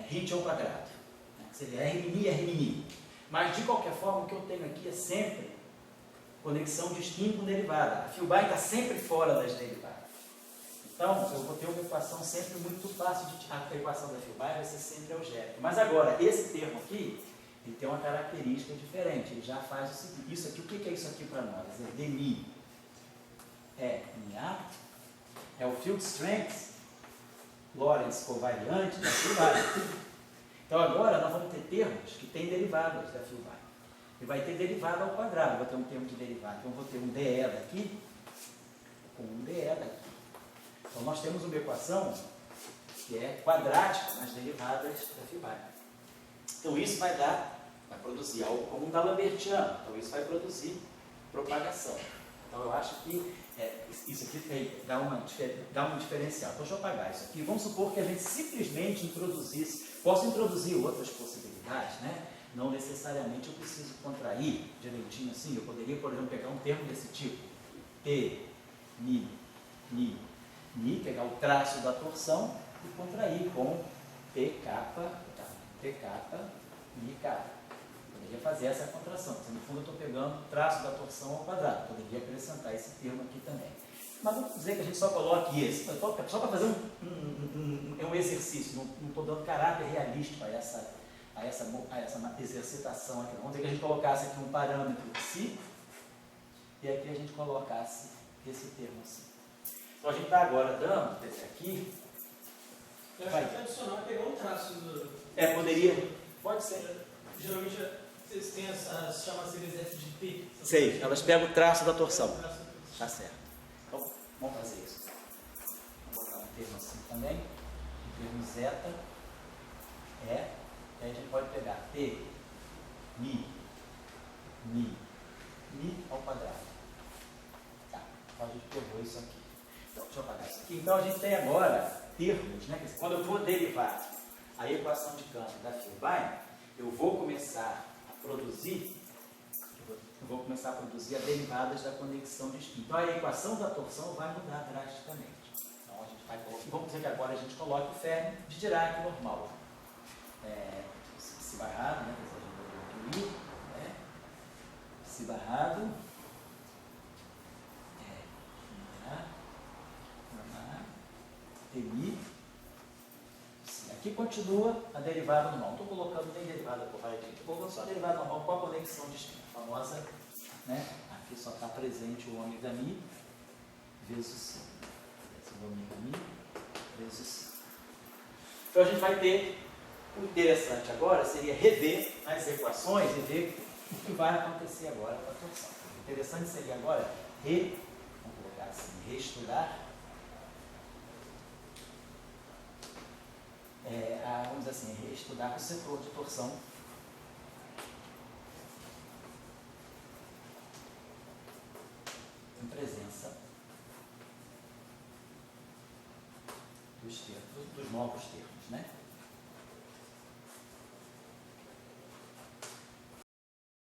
Hit ao quadrado, né? Que seria RMini. Mas de qualquer forma, o que eu tenho aqui é sempre conexão de spin com derivada. A Filbine está sempre fora das derivadas. Então, eu vou ter uma equação sempre muito fácil de tirar. A equação da Filbine vai ser sempre algébrica. Mas agora, esse termo aqui, ele tem uma característica diferente. Ele já faz o seguinte. Isso aqui, o que é isso aqui para nós? É DMI. RNA é o field strength Lorentz covariante da Filbine. Então agora nós vamos ter termos que têm derivadas da Filbine. E vai ter derivada ao quadrado, vai ter um termo de derivada. Então eu vou ter um DE daqui com um DE daqui. Então nós temos uma equação que é quadrática nas derivadas da Filbine. Então isso vai produzir algo como um D'Alembertiano. Então isso vai produzir propagação. Então eu acho que isso aqui dá um diferencial. Então deixa eu apagar isso aqui. Vamos supor que a gente simplesmente introduzisse, posso introduzir outras possibilidades, né? Não necessariamente eu preciso contrair direitinho assim. Eu poderia, por exemplo, pegar um termo desse tipo. T, Mi, pegar o traço da torção e contrair com PK, Mi, K. Poderia fazer essa contração, porque no fundo eu estou pegando o traço da torção ao quadrado. Poderia acrescentar esse termo aqui também. Mas vamos dizer que a gente só coloque esse, só para fazer um exercício, não estou dando caráter realístico a essa exercitação aqui. Vamos dizer que a gente colocasse aqui um parâmetro psi e aqui a gente colocasse esse termo assim. Então a gente está agora dando esse aqui. Eu acho que é adicional pegar um traço do. Poderia. Pode ser. Geralmente vocês têm as chamadas CVZF de P. Sei, elas pegam o traço da torção. Tá certo. Então, vamos fazer isso. Vou botar um termo assim também. O termo zeta e aí a gente pode pegar T, Mi ao quadrado. Tá, então a gente pegou isso aqui. Então, deixa eu apagar isso aqui. Então a gente tem agora termos, né? Quando eu for derivar a equação de campo da Filbine, eu vou começar a produzir as derivadas da conexão de spin. Então a equação da torção vai mudar drasticamente. Então a gente vai colocar, vamos dizer que agora a gente coloca o Fermi de Dirac normal. Psi barrado, né? Psi barrado. TMI. Aqui continua a derivada normal. Não estou colocando nem derivada por raio aqui. Estou colocando só a derivada normal com a conexão de spin. A famosa, né? Aqui só está presente o ômega mi vezes C. Esse é o ômega mi vezes C. Então a gente vai ter, o interessante agora seria rever as equações e ver o que vai acontecer agora com a torção. O interessante seria agora vamos colocar assim, reestudar. Vamos dizer assim, estudar o setor de torção em presença dos novos termos, né?